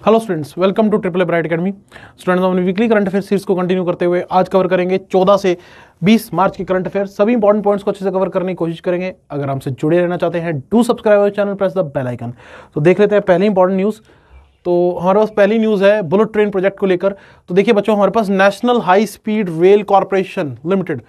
Hello students, welcome to triple A bright academy. Students, हम weekly current affair series को continue करते हुए आज कवर करेंगे 14 से 20 मार्च के करंट अफेयर। सभी इंपॉर्टेंट पॉइंट्स को अच्छे से कवर करने की कोशिश करेंगे। अगर हमसे जुड़े रहना चाहते हैं, do subscribe our channel, press the bell icon. तो देख लेते हैं पहली इंपॉर्टेंट न्यूज़। तो हमारे पास पहली न्यूज़ है बुलेट ट्रेन प्रोजेक्ट को लेकर। तो देखिए बच्चों, हमारे पास national high speed rail corporation limited,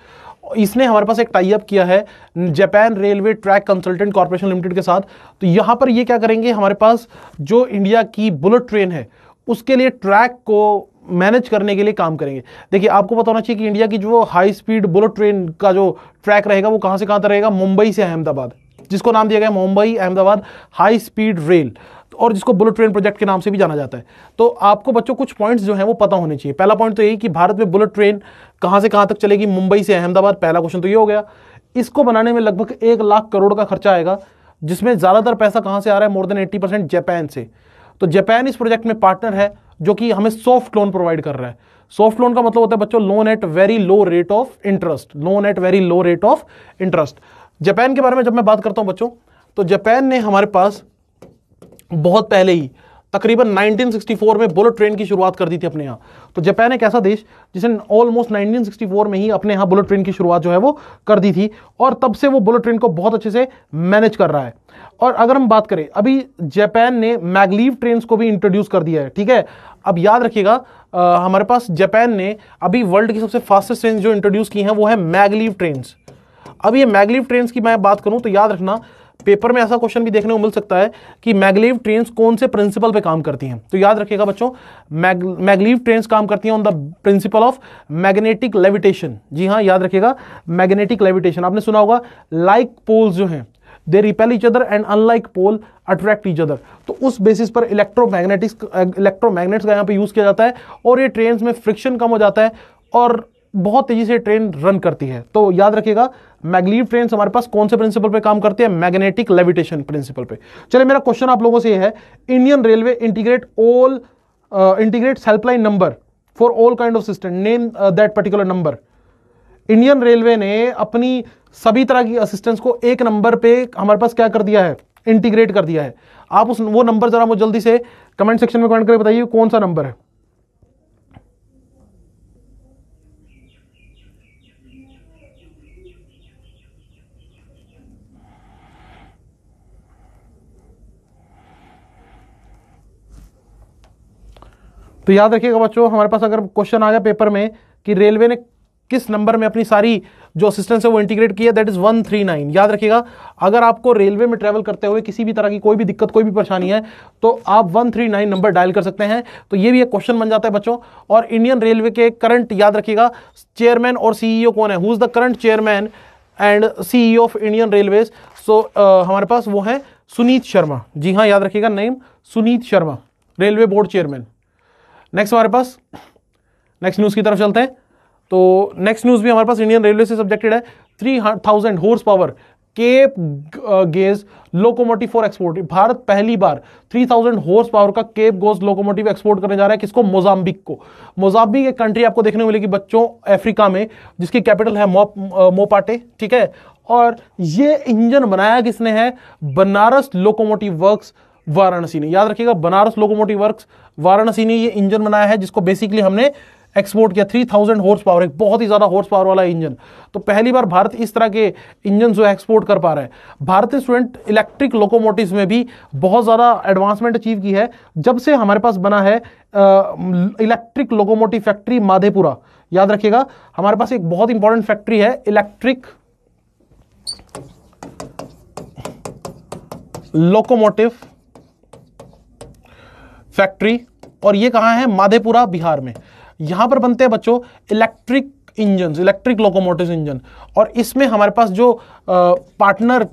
इसने हमारे पास एक टाई अप किया है Japan railway track consultant corporation limited के साथ। तो यहां पर ये क्या करेंगे, हमारे पास जो इंडिया की बुलेट ट्रेन है उसके लिए ट्रैक को मैनेज करने के लिए काम करेंगे। देखिए, आपको पता होना चाहिए कि इंडिया की जो हाई स्पीड बुलेट ट्रेन का जो ट्रैक रहेगा वो कहां से कहां तक रहेगा, मुंबई से अहमदाबाद, जिसको नाम दिया गया Mumbai Ahmedabad high speed rail, और जिसको बुलेट ट्रेन प्रोजेक्ट के नाम से भी जाना जाता है। तो आपको बच्चों कुछ पॉइंट्स जो हैं वो पता होने चाहिए। पहला पॉइंट तो यही कि भारत में बुलेट ट्रेन कहां से कहां तक चलेगी, मुंबई से अहमदाबाद। पहला क्वेश्चन तो ये हो गया। इसको बनाने में लगभग 1 लाख करोड़ का खर्चा आएगा, जिसमें ज्यादातर पैसा कहां से आ रहा है, मोर देन 80% जापान से। तो जापान इस प्रोजेक्ट में पार्टनर है, जो कि हमें सॉफ्ट लोन प्रोवाइड कर रहा है। सॉफ्ट लोन का मतलब होता है बच्चों loan at very low rate of interest, loan at very low rate of interest. Japan के बारे में जब मैं बात करता हूं बच्चों, तो जापान ने हमारे पास बहुत पहले ही तकरीबन 1964 में बुलेट ट्रेन की शुरुआत कर दी थी अपने यहाँ। तो जापान एक ऐसा देश जिसने ऑलमोस्ट 1964 में ही अपने यहाँ बुलेट ट्रेन की शुरुआत जो है वो कर दी थी, और तब से वो बुलेट ट्रेन को बहुत अच्छे से मैनेज कर रहा है। और अगर हम बात करें, अभी जापान ने मैगलीव ट्रेन को भी इंट्रोड्यूस कर दिया है। ठीक है, अब याद रखिएगा, हमारे पास जापान ने अभी वर्ल्ड की सबसे फास्टेस्ट ट्रेन जो इंट्रोड्यूस की हैं वो है मैगलीव ट्रेन। अब ये मैगलीव ट्रेन की मैं बात करूं तो याद रखना, पेपर में ऐसा क्वेश्चन भी देखने को मिल सकता है कि मैगलीव ट्रेन्स कौन से प्रिंसिपल पे काम करती हैं। तो याद रखिएगा बच्चों, मैगलीव ट्रेन्स काम करती हैं on the principle of magnetic levitation. जी हाँ, याद रखिएगा, मैग्नेटिक लेविटेशन। आपने सुना होगा लाइक पोल्स जो हैं they repel each other and unlike pole attract each other. तो उस बेसिस पर इलेक्ट्रोमैग्नेट्स का यहाँ पे यूज किया जाता है, और ये ट्रेन्स में फ्रिक्शन कम हो जाता है और बहुत तेजी से ट्रेन रन करती है। तो याद रखिएगा, मैगलीव ट्रेन हमारे पास कौन से प्रिंसिपल पे काम करती है, मैग्नेटिक लेविटेशन प्रिंसिपल पे। चलिए, मेरा क्वेश्चन आप लोगों से ये है, Indian railway integrates helpline number for all kind of system, name that particular number. Indian railway ने अपनी सभी तरह की असिस्टेंस को एक नंबर पे हमारे पास क्या कर दिया है, इंटीग्रेट कर दिया है। आप वो नंबर जरा मुझे जल्दी से कमेंट सेक्शन में कमेंट करके बताइए कौन सा नंबर है। तो याद रखिएगा बच्चों, हमारे पास अगर क्वेश्चन आ गया पेपर में कि रेलवे ने किस नंबर में अपनी सारी जो असिस्टेंस है वो इंटीग्रेट किया, दैट इज 139। याद रखिएगा, अगर आपको रेलवे में ट्रैवल करते हुए किसी भी तरह की कोई भी दिक्कत, कोई भी परेशानी है, तो आप 139 नंबर डायल कर सकते हैं। तो ये भी एक क्वेश्चन बन जाता है बच्चों। और इंडियन रेलवे के करंट, याद रखिएगा, चेयरमैन और सीईओ कौन है, who is the current chairman and CEO of Indian railways. सो हमारे पास वो है सुनीत शर्मा। जी हाँ, याद रखिएगा, name Sunit Sharma, railway board chairman. Next हमारे पास नेक्स्ट न्यूज की तरफ चलते हैं। तो नेक्स्ट न्यूज भी हमारे पास इंडियन रेलवे से सब्जेक्टेड है। 3000 horse power cape gauge locomotive for export. Bharat पहली बार 3000 हॉर्स पावर का केप गेज लोकोमोटिव एक्सपोर्ट करने जा रहा है। किसको, मोजाम्बिक को। मोजाम्बिक एक कंट्री आपको देखने को मिलेगी बच्चों अफ्रीका में, जिसकी कैपिटल है मोपाटे। ठीक है, और ये इंजन बनाया किसने है, बनारस लोकोमोटिव वर्क्स वाराणसी ने। याद रखिएगा, बनारस लोकोमोटिव वर्क्स वाराणसी ने ये इंजन बनाया है, जिसको बेसिकली हमने एक्सपोर्ट किया। 3000 हॉर्स पावर, एक बहुत ही ज्यादा हॉर्स पावर वाला इंजन। तो पहली बार भारत इस तरह के इंजन जो एक्सपोर्ट कर पा रहा है। भारतीय स्टूडेंट इलेक्ट्रिक लोकोमोटिव्स में भी बहुत ज्यादा एडवांसमेंट अचीव की है जब से हमारे पास बना है इलेक्ट्रिक लोकोमोटिव फैक्ट्री माधेपुरा। याद रखिएगा, हमारे पास एक बहुत इंपॉर्टेंट फैक्ट्री है इलेक्ट्रिक लोकोमोटिव फैक्ट्री, और ये कहां है, माधेपुरा बिहार में। यहां पर बनते हैं बच्चों electric engine, electric locomotive engine. और इसमें हमारे पास जो पार्टनर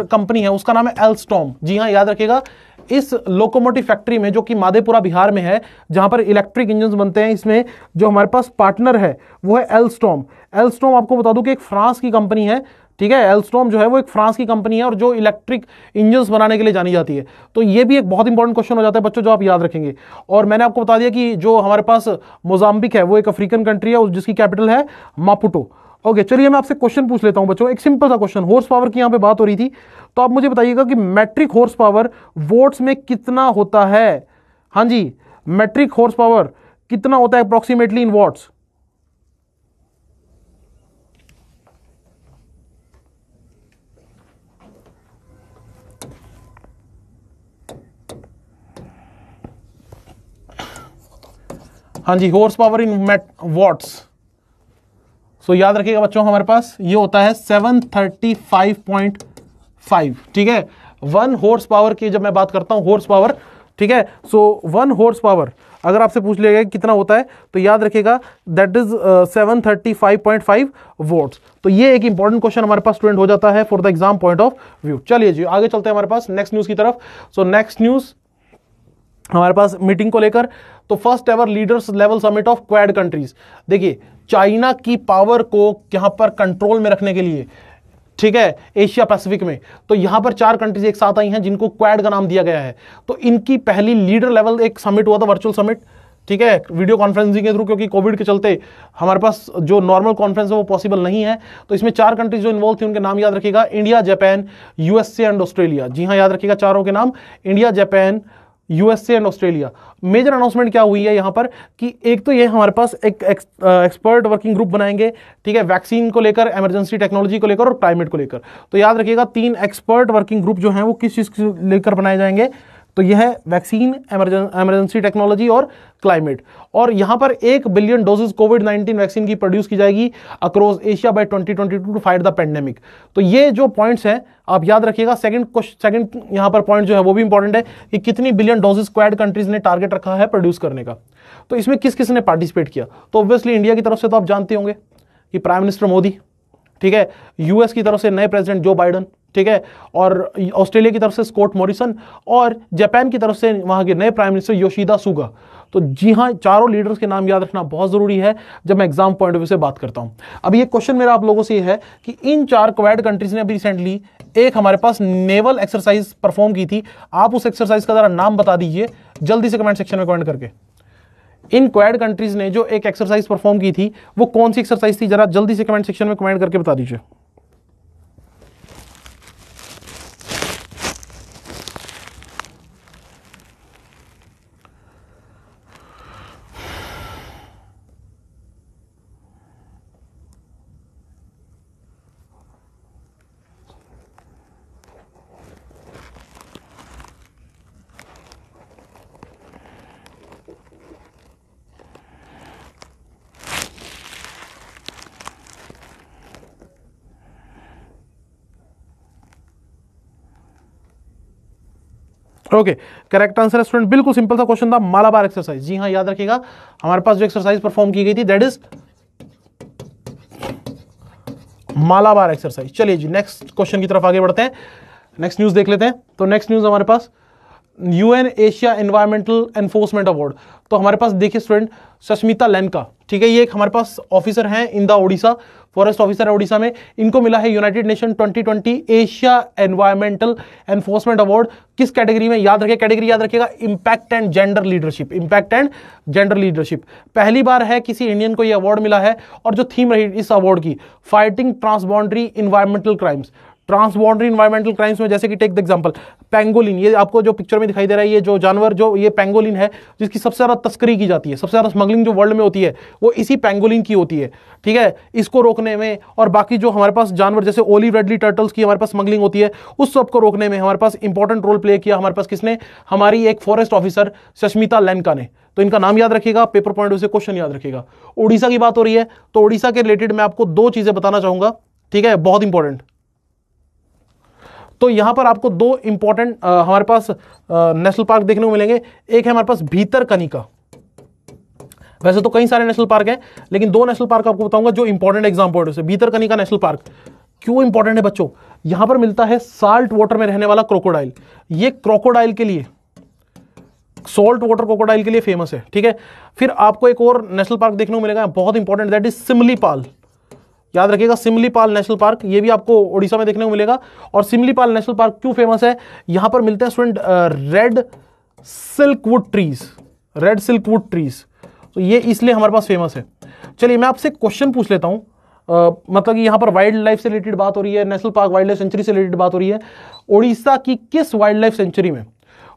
कंपनी है उसका नाम है एल्स्टॉम। जी हां, याद रखिएगा, इस लोकोमोटिव फैक्ट्री में जो कि माधेपुरा बिहार में है, जहां पर इलेक्ट्रिक इंजन बनते हैं, इसमें जो हमारे पास पार्टनर है वो है एल्स्टॉम। एल्स्टॉम आपको बता दूं कि एक फ्रांस की कंपनी है। ठीक है, एल्स्टॉम जो है वो एक फ्रांस की कंपनी है और जो इलेक्ट्रिक इंजन्स बनाने के लिए जानी जाती है। तो ये भी एक बहुत इंपॉर्टेंट क्वेश्चन हो जाता है बच्चों, जो आप याद रखेंगे। और मैंने आपको बता दिया कि जो हमारे पास मोजाम्बिक है वो एक अफ्रीकन कंट्री है, जिसकी कैपिटल है मापुटो। ओके, चलिए मैं आपसे क्वेश्चन पूछ लेता हूं बच्चों, एक सिंपल सा क्वेश्चन। हॉर्स पावर की यहां पे बात हो रही थी, तो आप मुझे बताइएगा कि मैट्रिक हॉर्स पावर वोट्स में कितना होता है। हाँ जी, मेट्रिक हॉर्स पावर कितना होता है अप्रोक्सीमेटली इन वॉट्स? हाँ जी, हॉर्स पावर इन वॉट्स। सो याद रखिएगा बच्चों, हमारे पास ये होता है 735.5, ठीक है। 1 हॉर्स पावर की जब मैं बात करता हूं हॉर्स पावर, ठीक है, सो 1 हॉर्स पावर अगर आपसे पूछ लिया कितना होता है तो याद रखिएगा दैट इज 735.5 वोट्स। तो ये एक इंपॉर्टेंट क्वेश्चन हमारे पास स्टूडेंट हो जाता है for the exam point of view. चलिए जी आगे चलते हैं हमारे पास नेक्स्ट न्यूज की तरफ। सो नेक्स्ट न्यूज हमारे पास मीटिंग को लेकर, तो first ever leaders level summit of quad countries. देखिए चाइना की पावर को यहां पर कंट्रोल में रखने के लिए, ठीक है, एशिया पैसिफिक में, तो यहां पर 4 कंट्रीज एक साथ आई हैं जिनको क्वाड का नाम दिया गया है। तो इनकी पहली लीडर लेवल एक समिट हुआ था, वर्चुअल समिट, ठीक है, वीडियो कॉन्फ्रेंसिंग के थ्रू, क्योंकि कोविड के चलते हमारे पास जो नॉर्मल कॉन्फ्रेंस है वो पॉसिबल नहीं है। तो इसमें 4 कंट्रीज जो इन्वॉल्व थी उनके नाम याद रखिएगा, India, Japan, USA and Australia. जी हाँ, याद रखिएगा चारों के नाम, India, Japan, USA and Australia. Major announcement क्या हुई है यहां पर कि एक तो ये हमारे पास एक एक्सपर्ट वर्किंग ग्रुप बनाएंगे, ठीक है, वैक्सीन को लेकर, इमरजेंसी टेक्नोलॉजी को लेकर और क्लाइमेट को लेकर। तो याद रखिएगा 3 एक्सपर्ट वर्किंग ग्रुप जो हैं वो किस चीज को लेकर बनाए जाएंगे, तो यह है वैक्सीन, इमरजेंसी टेक्नोलॉजी और क्लाइमेट। और यहां पर 1 बिलियन डोजेस कोविड-19 वैक्सीन की प्रोड्यूस की जाएगी across Asia by 2022 to fight the pandemic. तो ये जो पॉइंट्स हैं आप याद रखिएगा। सेकंड यहां पर पॉइंट जो है वो भी इंपॉर्टेंट है कि कितनी बिलियन डोजेस क्वाड कंट्रीज ने टारगेट रखा है प्रोड्यूस करने का। तो इसमें किस किस ने पार्टिसिपेट किया, तो ऑब्वियसली इंडिया की तरफ से तो आप जानते होंगे कि प्राइम मिनिस्टर मोदी, ठीक है, यूएस की तरफ से नए प्रेसिडेंट जो बाइडन, ठीक है, और ऑस्ट्रेलिया की तरफ से स्कॉट मॉरिसन, और जापान की तरफ से वहां के नए प्राइम मिनिस्टर योशिदा सुगा। तो जी हाँ, चारों लीडर्स के नाम याद रखना बहुत जरूरी है जब मैं एग्जाम पॉइंट ऑफ व्यू से बात करता हूं। अब ये क्वेश्चन मेरा आप लोगों से ये है कि इन 4 क्वाड कंट्रीज ने अभी रिसेंटली एक हमारे पास नेवल एक्सरसाइज परफॉर्म की थी। आप उस एक्सरसाइज का जरा नाम बता दीजिए जल्दी से कमेंट सेक्शन में कमेंट करके। इन क्वाड कंट्रीज ने जो एक एक्सरसाइज परफॉर्म की थी वो कौन सी एक्सरसाइज थी, जरा जल्दी से कमेंट सेक्शन में कमेंट करके बता दीजिए। ओके, करेक्ट आंसर है स्टूडेंट, बिल्कुल सिंपल सा क्वेश्चन था, मालाबार एक्सरसाइज। जी हाँ, याद रखिएगा हमारे पास जो एक्सरसाइज परफॉर्म की गई थी दैट इज मालाबार एक्सरसाइज। चलिए जी नेक्स्ट क्वेश्चन की तरफ आगे बढ़ते हैं, नेक्स्ट न्यूज देख लेते हैं। तो नेक्स्ट न्यूज हमारे पास UN Asia environmental enforcement award. तो हमारे पास देखिए स्टूडेंट सस्मिता लेनका, ठीक है, ये एक हमारे पास ऑफिसर हैं in the Odisha, forest officer है ओडिशा में। इनको मिला है United nation 2020 Asia environmental enforcement award. किस कैटेगरी में, याद रखिए कैटेगरी याद रखिएगा, impact and gender leadership. Impact and gender leadership पहली बार है किसी इंडियन को यह अवार्ड मिला है। और जो थीम रही इस अवार्ड की, fighting transboundary environmental crimes. Transboundary environmental crimes में जैसे कि टेक द एग्जांपल पेंगोलिन, ये आपको जो पिक्चर में दिखाई दे रहा है ये जो जानवर, जो ये पेंगोलिन है जिसकी सबसे ज्यादा तस्करी की जाती है, सबसे ज्यादा स्मगलिंग जो वर्ल्ड में होती है वो इसी पेंगोलिन की होती है, ठीक है। इसको रोकने में और बाकी जो हमारे पास जानवर जैसे ओलिव रेडली टर्टल्स की हमारे पास स्मगलिंग होती है उस सबको रोकने में हमारे पास इंपॉर्टेंट रोल प्ले किया हमारे पास किसने, हमारी एक फॉरेस्ट ऑफिसर सस्मिता लेनका ने। तो इनका नाम याद रखिएगा, पेपर पॉइंट से क्वेश्चन याद रखिएगा। उड़ीसा की बात हो रही है तो उड़ीसा के रिलेटेड मैं आपको 2 चीजें बताना चाहूंगा, ठीक है, बहुत इंपॉर्टेंट। तो यहां पर आपको 2 इंपॉर्टेंट हमारे पास नेशनल पार्क देखने को मिलेंगे। एक है हमारे पास भीतरकनिका, वैसे तो कई सारे नेशनल पार्क हैं लेकिन 2 नेशनल पार्क आपको बताऊंगा जो इंपॉर्टेंट एग्जाम पॉइंट से। भीतरकनिका नेशनल पार्क क्यों इंपॉर्टेंट है बच्चों, यहां पर मिलता है साल्ट वाटर में रहने वाला क्रोकोडाइल। ये क्रोकोडाइल के लिए, सॉल्ट वाटर क्रोकोडाइल के लिए फेमस है, ठीक है। फिर आपको एक और नेशनल पार्क देखने को मिलेगा बहुत इंपॉर्टेंट, दैट इज सिमलीपाल। याद रखिएगा सिमलीपाल नेशनल पार्क, ये भी आपको ओडिशा में देखने को मिलेगा। और सिमलीपाल नेशनल पार्क क्यों फेमस है, यहां पर मिलते हैं student red silkwood trees, red silkwood trees. तो ये इसलिए हमारे पास फेमस है। चलिए मैं आपसे क्वेश्चन पूछ लेता हूं, मतलब कि यहां पर वाइल्ड लाइफ से रिलेटेड बात हो रही है, national park wild life sanctuary से रिलेटेड बात हो रही है। ओडिशा की किस वाइल्ड लाइफ सेंचुरी में,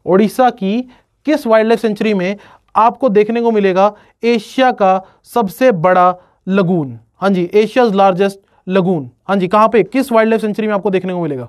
ओडिशा की किस वाइल्ड लाइफ सेंचुरी में आपको देखने को मिलेगा एशिया का सबसे बड़ा लगून? हाँ जी, एशियाज लार्जेस्ट लगून। हाँ जी, कहां पे, किस वाइल्ड लाइफ सेंचुरी में आपको देखने को मिलेगा?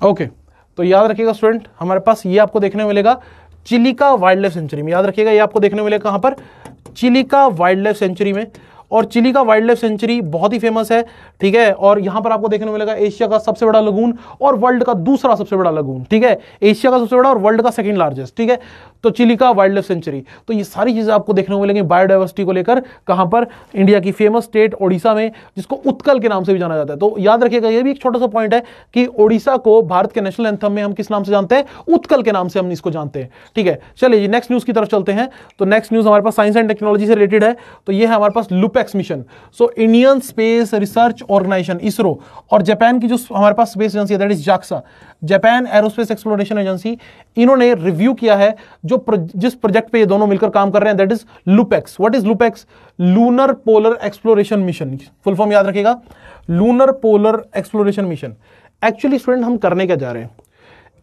ओके, तो याद रखिएगा स्टूडेंट, हमारे पास ये आपको देखने को मिलेगा चिलिका वाइल्ड लाइफ सेंचुरी में। याद रखिएगा, ये आपको देखने को मिलेगा कहां पर? चिलिका वाइल्ड लाइफ सेंचुरी में। और चिलिका वाइल्ड लाइफ सेंचुरी बहुत ही फेमस है, ठीक है। और यहां पर आपको देखने को मिलेगा एशिया का सबसे बड़ा लगून और वर्ल्ड का दूसरा सबसे बड़ा लगून, ठीक है। एशिया का सबसे बड़ा और वर्ल्ड का सेकंड लार्जेस्ट, ठीक है। तो चिलिका वाइल्ड लाइफ सेंचुरी, तो ये सारी चीजें आपको देखने को मिलेंगी बायोडाइवर्सिटी को लेकर। कहां पर? इंडिया की फेमस स्टेट ओडिशा में, जिसको उत्कल के नाम से भी जाना जाता है। तो याद रखिएगा, ये भी एक छोटा सा पॉइंट है कि ओडिशा को भारत के नेशनल एंथम में हम किस नाम से जानते हैं? उत्कल के नाम से हम इसको जानते हैं, ठीक है। चलिए जी, नेक्स्ट न्यूज की तरफ चलते हैं। तो नेक्स्ट न्यूज हमारे पास साइंस एंड टेक्नोलॉजी से रिलेटेड है। तो ये है हमारे पास LUPEX mission. So Indian space research organisation ISRO और जापान की जो हमारे पास स्पेस एजेंसी है that is JAXA, Japan aerospace exploration agency, इन्होंने रिव्यू किया है जिस प्रोजेक्ट पे ये दोनों मिलकर काम कर रहे हैं, that is LUPEX. What is LUPEX? Lunar polar exploration mission. Full form याद रखिएगा, lunar polar exploration mission. Actually student, हम करने क्या जा रहे हैं?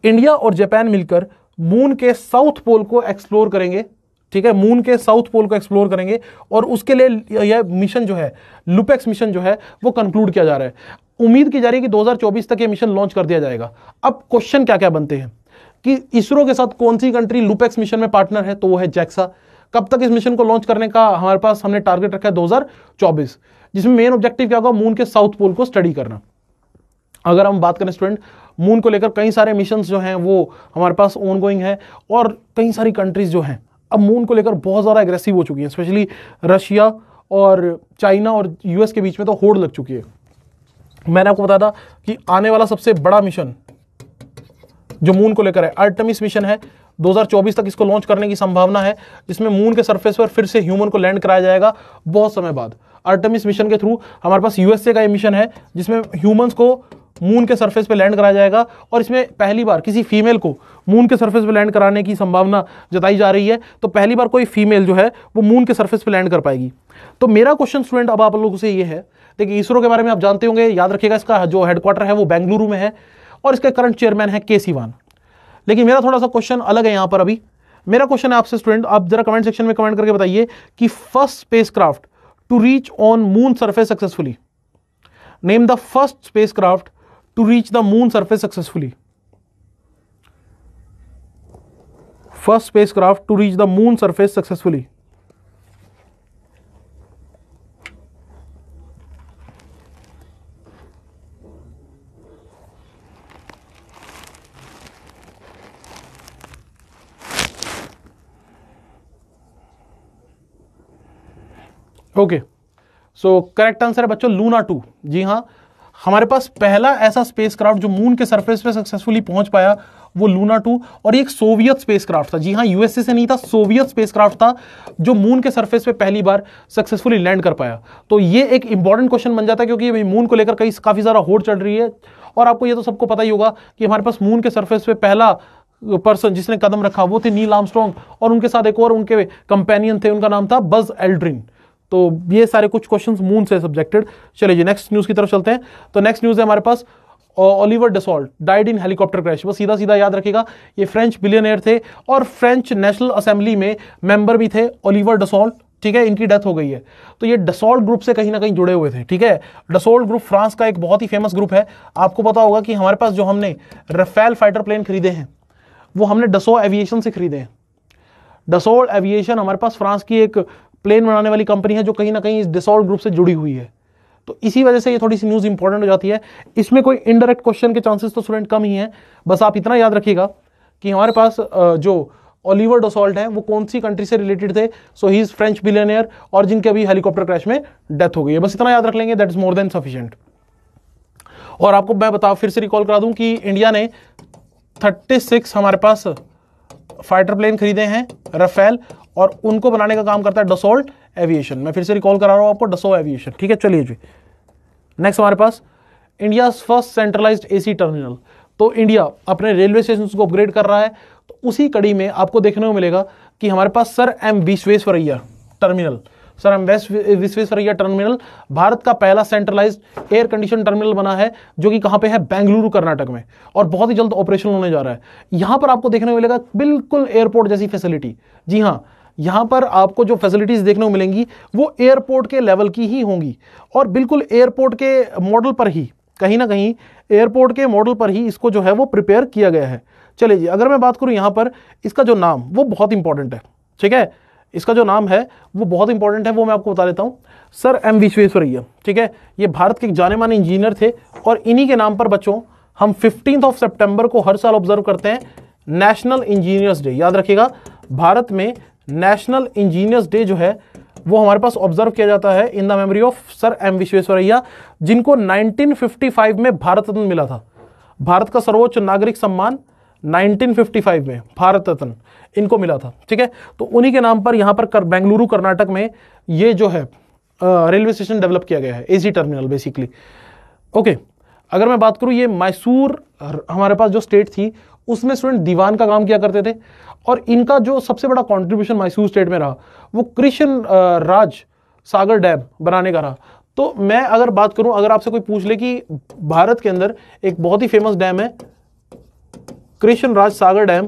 इंडिया और जापान मिलकर मून के साउथ पोल को एक्सप्लोर करेंगे, ठीक है। मून के साउथ पोल को एक्सप्लोर करेंगे और उसके लिए यह मिशन जो है, लुपेक्स मिशन जो है, वो कंक्लूड किया जा रहा है। उम्मीद की जा रही है कि 2024 तक ये मिशन लॉन्च कर दिया जाएगा। अब क्वेश्चन क्या क्या बनते हैं कि इसरो के साथ कौन सी कंट्री लुपेक्स मिशन में पार्टनर है? तो वो है जैक्सा। कब तक इस मिशन को लॉन्च करने का हमारे पास हमने टारगेट रखा है? 2024, जिसमें मेन ऑब्जेक्टिव क्या होगा? मून के साउथ पोल को स्टडी करना। अगर हम बात करें स्टूडेंट, मून को लेकर कई सारे मिशंस जो हैं वो हमारे पास ऑनगोइंग है और कई सारी कंट्रीज जो हैं अब मून को लेकर बहुत ज़्यादा एग्रेसिव हो चुकी हैं। स्पेशली रशिया और चाइना और यूएस के बीच में तो होड़ लग चुकी है। मैंने आपको बताया था कि आने वाला सबसे बड़ा मिशन जो मून को लेकर है, आर्टेमिस मिशन है। 2024 तक इसको लॉन्च करने की संभावना है, जिसमें मून के सरफेस पर फिर से ह्यूमन को लैंड कराया जाएगा बहुत समय बाद। आर्टेमिस मिशन के थ्रू हमारे पास यूएसए का ये मिशन है, जिसमें ह्यूमंस को मून के सरफेस पे लैंड कराया जाएगा और इसमें पहली बार किसी फीमेल को मून के सरफेस पे लैंड कराने की संभावना जताई जा रही है। तो पहली बार कोई फीमेल जो है वो मून के सरफेस पे लैंड कर पाएगी। तो मेरा क्वेश्चन स्टूडेंट अब आप लोगों से ये है, देखिए इसरो के बारे में आप जानते होंगे, याद रखिएगा इसका जो हेडक्वार्टर है वो बेंगलुरु में है और इसके करंट चेयरमैन है के सिवान। लेकिन मेरा थोड़ा सा क्वेश्चन अलग है यहाँ पर। अभी मेरा क्वेश्चन है आपसे स्टूडेंट, आप जरा कमेंट सेक्शन में कमेंट करके बताइए कि first spacecraft to reach on moon surface successfully. Name the first spacecraft to reach the moon surface successfully. First spacecraft to reach the moon surface successfully. Okay, so correct answer है बच्चों Luna 2। जी हाँ, हमारे पास पहला ऐसा spacecraft जो moon के surface पे successfully पहुंच पाया वो लूना 2, और ये एक सोवियत स्पेसक्राफ्ट था। जी हाँ, यूएसए से नहीं था, सोवियत स्पेसक्राफ्ट था जो मून के सरफेस पे पहली बार सक्सेसफुली लैंड कर पाया। तो ये एक इंपॉर्टेंट क्वेश्चन बन जाता है, क्योंकि मून को लेकर काफी सारा होड़ चल रही है। और आपको ये तो सबको पता ही होगा कि हमारे पास मून के सरफेस पे पहला पर्सन जिसने कदम रखा वो थे नील आर्मस्ट्रांग, और उनके साथ एक और उनके कंपेनियन थे, उनका नाम था बज एल्ड्रिन। तो ये सारे कुछ क्वेश्चंस मून से सब्जेक्टेड। चलिए जी, नेक्स्ट न्यूज की तरफ चलते हैं। तो नेक्स्ट न्यूज है हमारे पास, Olivier Dassault died in helicopter crash. बस सीधा सीधा याद रखिएगा, ये फ्रेंच बिलियनियर थे और फ्रेंच नेशनल असेंबली में मेंबर भी थे, ओलिवर डसॉल्ट, ठीक है। इनकी डेथ हो गई है। तो ये डसॉल्ट ग्रुप से कहीं ना कहीं जुड़े हुए थे, ठीक है। डसॉल्ट ग्रुप फ्रांस का एक बहुत ही फेमस ग्रुप है। आपको पता होगा कि हमारे पास जो हमने रफेल फाइटर प्लेन खरीदे हैं वो हमने डसॉ एविएशन से खरीदे हैं। डसॉल्ट एविएशन हमारे पास फ्रांस की एक प्लेन बनाने वाली कंपनी है जो कहीं ना कहीं इस डसॉल्ट ग्रुप से जुड़ी हुई है। तो इसी वजह से ये थोड़ी सी न्यूज़ इंपॉर्टेंट हो जाती है। इसमें कोई इनडायरेक्ट क्वेश्चन के चांसेस तो स्टूडेंट कम ही हैं। बस आप इतना याद रखिएगा कि हमारे पास जो ओलिवर डसॉल्ट है वो कौन सी कंट्री से रिलेटेड थे। सो ही इज फ्रेंच बिलियनियर और जिनके अभी हेलीकॉप्टर क्रैश में डेथ हो गई है। बस इतना याद रख लेंगे, that is more than sufficient. और आपको मैं फिर से रिकॉल करा दूं कि इंडिया ने 36 हमारे पास फाइटर प्लेन खरीदे हैं रफेल, और उनको बनाने का काम करता है डसॉल्ट एविएशन। मैं फिर से रिकॉल करा रहा हूं आपको, डसॉ एविएशन, ठीक है। चलिए जी, नेक्स्ट हमारे पास India first centralised AC terminal. तो इंडिया अपने रेलवे स्टेशन को अपग्रेड कर रहा है। तो उसी कड़ी में आपको देखने को मिलेगा कि हमारे पास sir M Visvesvaraya terminal, sir M Visvesvaraya terminal Bharat का पहला सेंट्रलाइज्ड एयर कंडीशन टर्मिनल बना है, जो कि कहां पे है, बेंगलुरु कर्नाटक में, और बहुत ही जल्द ऑपरेशनल होने जा रहा है। यहां पर आपको देखने को मिलेगा बिल्कुल एयरपोर्ट जैसी फैसिलिटी। जी हां, यहां पर आपको जो फैसिलिटीज देखने को मिलेंगी वो एयरपोर्ट के लेवल की ही होंगी, और बिल्कुल एयरपोर्ट के मॉडल पर ही, कहीं ना कहीं एयरपोर्ट के मॉडल पर ही इसको जो है वो प्रिपेयर किया गया है। चलिए जी, अगर मैं बात करूं यहां पर, इसका जो नाम वो बहुत इंपॉर्टेंट है, ठीक है, इसका जो नाम है वो बहुत इंपॉर्टेंट है, वो मैं आपको बता देता हूं। सर एम विश्वेश्वरैया, ठीक है, ये भारत के एक जाने माने इंजीनियर थे, और इन्हीं के नाम पर बच्चों हम 15 सितंबर को हर साल ऑब्जर्व करते हैं नेशनल इंजीनियर्स डे। याद रखिएगा, भारत में नेशनल इंजीनियर्स डे जो है वो हमारे पास ऑब्जर्व किया जाता है in the memory of sir M Visvesvaraya, जिनको 1955 में भारत रत्न मिला था। भारत का सर्वोच्च नागरिक सम्मान 1955 में भारत रत्न इनको मिला था, ठीक है। तो उन्हीं के नाम पर यहां पर बेंगलुरु कर्नाटक में ये जो है रेलवे स्टेशन डेवलप किया गया है, एसी टर्मिनल बेसिकली। ओके, अगर मैं बात करूं, ये मैसूर हमारे पास जो स्टेट थी उसमें स्टूडेंट दीवान का काम किया करते थे, और इनका जो सबसे बड़ा कंट्रीब्यूशन मैसूर स्टेट में रहा वो कृष्ण राज सागर डैम बनाने का रहा। तो मैं अगर बात करूं, अगर आपसे कोई पूछ ले कि भारत के अंदर एक बहुत ही फेमस डैम है कृष्ण राज सागर डैम,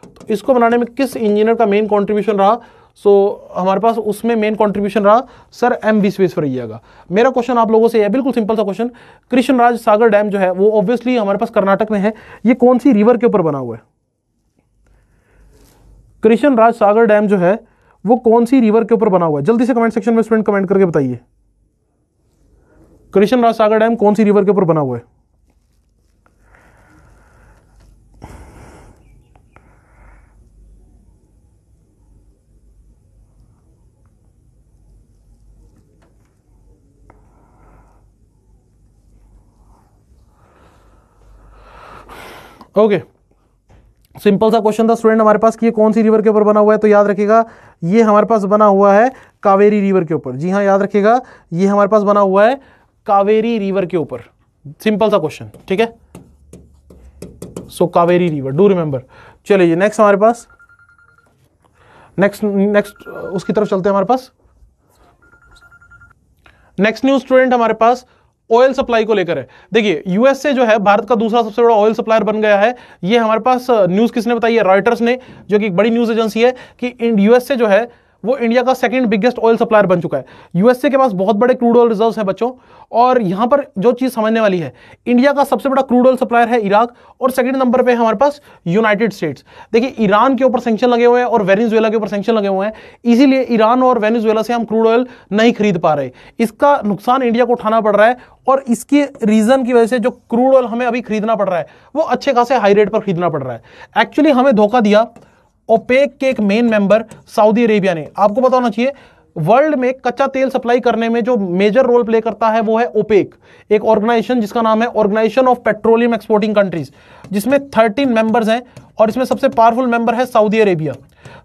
तो इसको बनाने में किस इंजीनियर का मेन कंट्रीब्यूशन रहा, सो हमारे पास उसमें मेन कंट्रीब्यूशन रहा सर एम विश्वेश्वरैया का। मेरा क्वेश्चन आप लोगों से है, बिल्कुल सिंपल सा क्वेश्चन, कृष्ण राज सागर डैम जो है वो ऑब्वियसली हमारे पास कर्नाटक में है, ये कौन सी रिवर के ऊपर बना हुआ है? कृष्ण राज सागर डैम जो है वो कौन सी रिवर के ऊपर बना हुआ है? जल्दी से कमेंट सेक्शन में स्टूडेंट कमेंट करके बताइए, कृष्ण राज सागर डैम कौन सी रिवर के ऊपर बना हुआ है? ओके, सिंपल सा क्वेश्चन था स्टूडेंट हमारे पास कि ये कौन सी रिवर के ऊपर बना हुआ है। तो याद रखिएगा, ये हमारे पास बना हुआ है कावेरी रिवर के ऊपर। जी हाँ, याद रखिएगा, ये हमारे पास बना हुआ है कावेरी रिवर के ऊपर। सिंपल सा क्वेश्चन, ठीक है। सो कावेरी रिवर, डू रिमेंबर। चलिए नेक्स्ट हमारे पास, नेक्स्ट उसकी तरफ चलते हैं। हमारे पास नेक्स्ट न्यूज स्टूडेंट हमारे पास ऑयल सप्लाई को लेकर है। देखिए, यूएसए जो है भारत का दूसरा सबसे बड़ा ऑयल सप्लायर बन गया है। ये हमारे पास न्यूज किसने बताई है? रॉयटर्स ने, जो कि एक बड़ी न्यूज एजेंसी है, कि यूएसए जो है वो इंडिया का सेकंड बिगेस्ट ऑयल सप्लायर बन चुका है। यूएसए के पास बहुत बड़े क्रूड ऑयल रिजर्व्स हैं बच्चों, और यहां पर जो चीज समझने वाली है, इंडिया का सबसे बड़ा क्रूड ऑयल सप्लायर है इराक, और सेकंड नंबर पे हमारे पास यूनाइटेड स्टेट्स। देखिए, ईरान के ऊपर सैंक्शन लगे हुए हैं और वेनेजुएला के ऊपर सैंक्शन लगे हुए हैं, इसीलिए ईरान और वेनेजुएला से हम क्रूड ऑयल नहीं खरीद पा रहे। इसका नुकसान इंडिया को उठाना पड़ रहा है, और इसके रीजन की वजह से जो क्रूड ऑयल हमें अभी खरीदना पड़ रहा है वो अच्छे खासे हाई रेट पर खरीदना पड़ रहा है। एक्चुअली हमें धोखा दिया ओपेक के एक मेन मेंबर सऊदी अरेबिया ने। आपको पता होना चाहिए, वर्ल्ड में कच्चा तेल सप्लाई करने में जो मेजर रोल प्ले करता है वो है ओपेक, एक ऑर्गेनाइजेशन जिसका नाम है organization of petroleum exporting countries, जिसमें 13 मेंबर्स हैं, और इसमें सबसे पावरफुल मेंबर है सऊदी अरेबिया।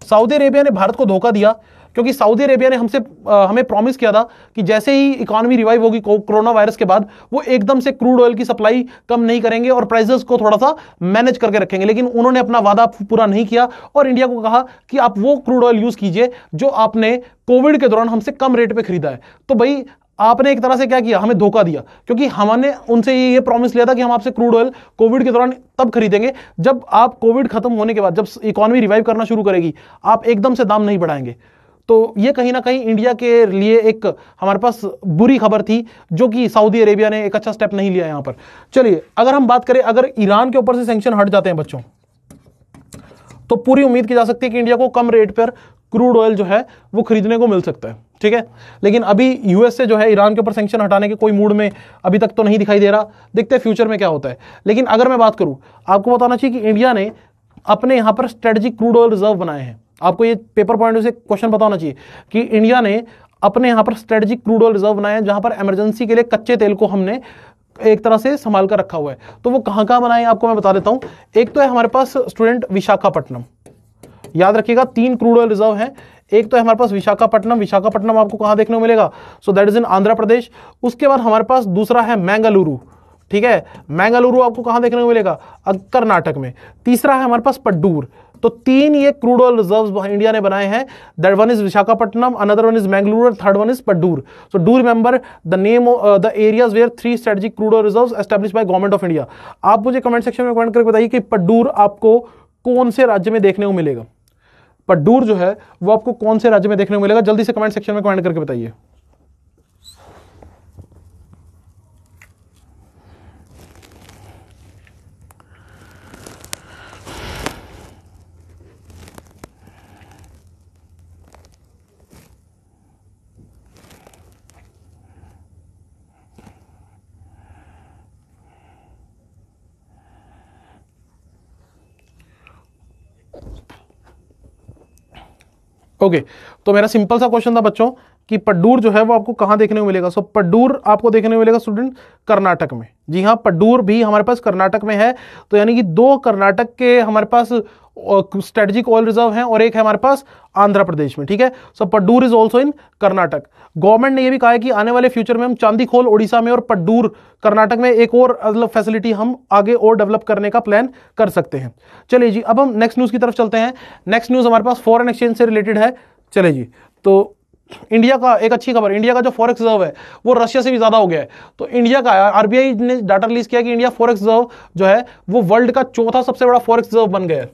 सऊदी अरेबिया ने भारत को धोखा दिया, क्योंकि सऊदी अरेबिया ने हमें प्रॉमिस किया था कि जैसे ही इकोनॉमी रिवाइव होगी कोरोना वायरस के बाद, वो एकदम से क्रूड ऑयल की सप्लाई कम नहीं करेंगे और प्राइसेस को थोड़ा सा मैनेज करके रखेंगे। लेकिन उन्होंने अपना वादा पूरा नहीं किया, और इंडिया को कहा कि आप वो क्रूड ऑयल यूज कीजिए जो आपने कोविड के दौरान हमसे कम रेट पे खरीदा है। तो भाई, आपने एक तरह से क्या किया? हमें धोखा दिया, क्योंकि हमने उनसे ये प्रॉमिस लिया था कि हम आपसे क्रूड ऑयल कोविड के दौरान तब खरीदेंगे जब आप कोविड खत्म होने के बाद, जब इकोनॉमी रिवाइव करना शुरू करेगी, आप एकदम से दाम नहीं बढ़ाएंगे। तो ये कहीं ना कहीं इंडिया के लिए एक हमारे पास बुरी खबर थी, जो कि सऊदी अरेबिया ने एक अच्छा स्टेप नहीं लिया यहां पर। चलिए, अगर हम बात करें, अगर ईरान के ऊपर से सैंक्शन हट जाते हैं बच्चों, तो पूरी उम्मीद की जा सकती है कि इंडिया को कम रेट पर क्रूड ऑयल जो है वो खरीदने को मिल सकता है, ठीक है। लेकिन अभी यूएसए जो है ईरान के ऊपर सैंक्शन हटाने के कोई मूड में अभी तक तो नहीं दिखाई दे रहा। देखते हैं फ्यूचर में क्या होता है। लेकिन अगर मैं बात करूं, आपको बताना चाहिए कि इंडिया ने अपने यहां पर स्ट्रेटेजिक क्रूड ऑयल रिजर्व बनाए हैं। आपको ये पेपर पॉइंट से क्वेश्चन पता होना चाहिए कि इंडिया ने अपने यहां पर स्ट्रेटेजिक क्रूड ऑयल रिजर्व बनाए हैं, जहां पर इमरजेंसी के लिए कच्चे तेल को हमने एक तरह से संभाल कर रखा हुआ है। तो वो कहां कहां बनाए आपको मैं बता देता हूं। एक तो है हमारे पास स्टूडेंट विशाखापट्टनम, याद रखिएगा 3 क्रूड ऑयल रिजर्व हैं। एक तो है हमारे पास विशाखापट्टनम, विशाखापट्टनम आपको कहां देखने को मिलेगा? So that is in Andhra Pradesh. उसके बाद हमारे पास दूसरा है मैंगलुरु, ठीक है। मैंगलुरु आपको कहां देखने को मिलेगा? कर्नाटक में। तीसरा है हमारे पास पड्डूर। तो 3 ये क्रूड ऑयल रिजर्व्स इंडिया ने बनाए हैं। That one is Visakhapatnam, another one is Mangaluru, third one is Padur. So do remember the name the areas where 3 strategic crude oil reserves established by government of India. आप मुझे कमेंट सेक्शन में comment करके बताइए कि पड्डूर आपको कौन से राज्य में देखने को मिलेगा? पड्डूर जो है वो आपको कौन से राज्य में देखने को मिलेगा? जल्दी से कमेंट सेक्शन में कमेंट करके बताइए। ओके तो मेरा सिंपल सा क्वेश्चन था बच्चों कि पड्डूर जो है वो आपको कहां देखने को मिलेगा? सो पड्डूर आपको देखने को मिलेगा स्टूडेंट कर्नाटक में। जी हाँ, पड्डूर भी हमारे पास कर्नाटक में है। तो यानी कि 2 कर्नाटक के हमारे पास स्ट्रेटेजिक ऑयल रिजर्व हैं और एक है हमारे पास आंध्र प्रदेश में। ठीक है, so Padur is also in Karnataka. Government ने यह भी कहा है कि आने वाले फ्यूचर में हम चांदीखोल ओडिशा में और पड्डूर कर्नाटक में एक और फैसिलिटी हम आगे और डेवलप करने का प्लान कर सकते हैं। चलिए जी, अब हम नेक्स्ट न्यूज की तरफ चलते हैं। नेक्स्ट न्यूज हमारे पास फॉरेन एक्सचेंज से रिलेटेड है। चलिए जी, तो इंडिया का एक अच्छी खबर, इंडिया का जो फॉरेक्स रिजर्व है वो रशिया से भी ज्यादा हो गया है। तो इंडिया का आरबीआई ने डाटा रिलीज किया कि इंडिया फॉरेक्स रिजर्व जो है वो वर्ल्ड का चौथा सबसे बड़ा फॉरेक्स रिजर्व बन गया है।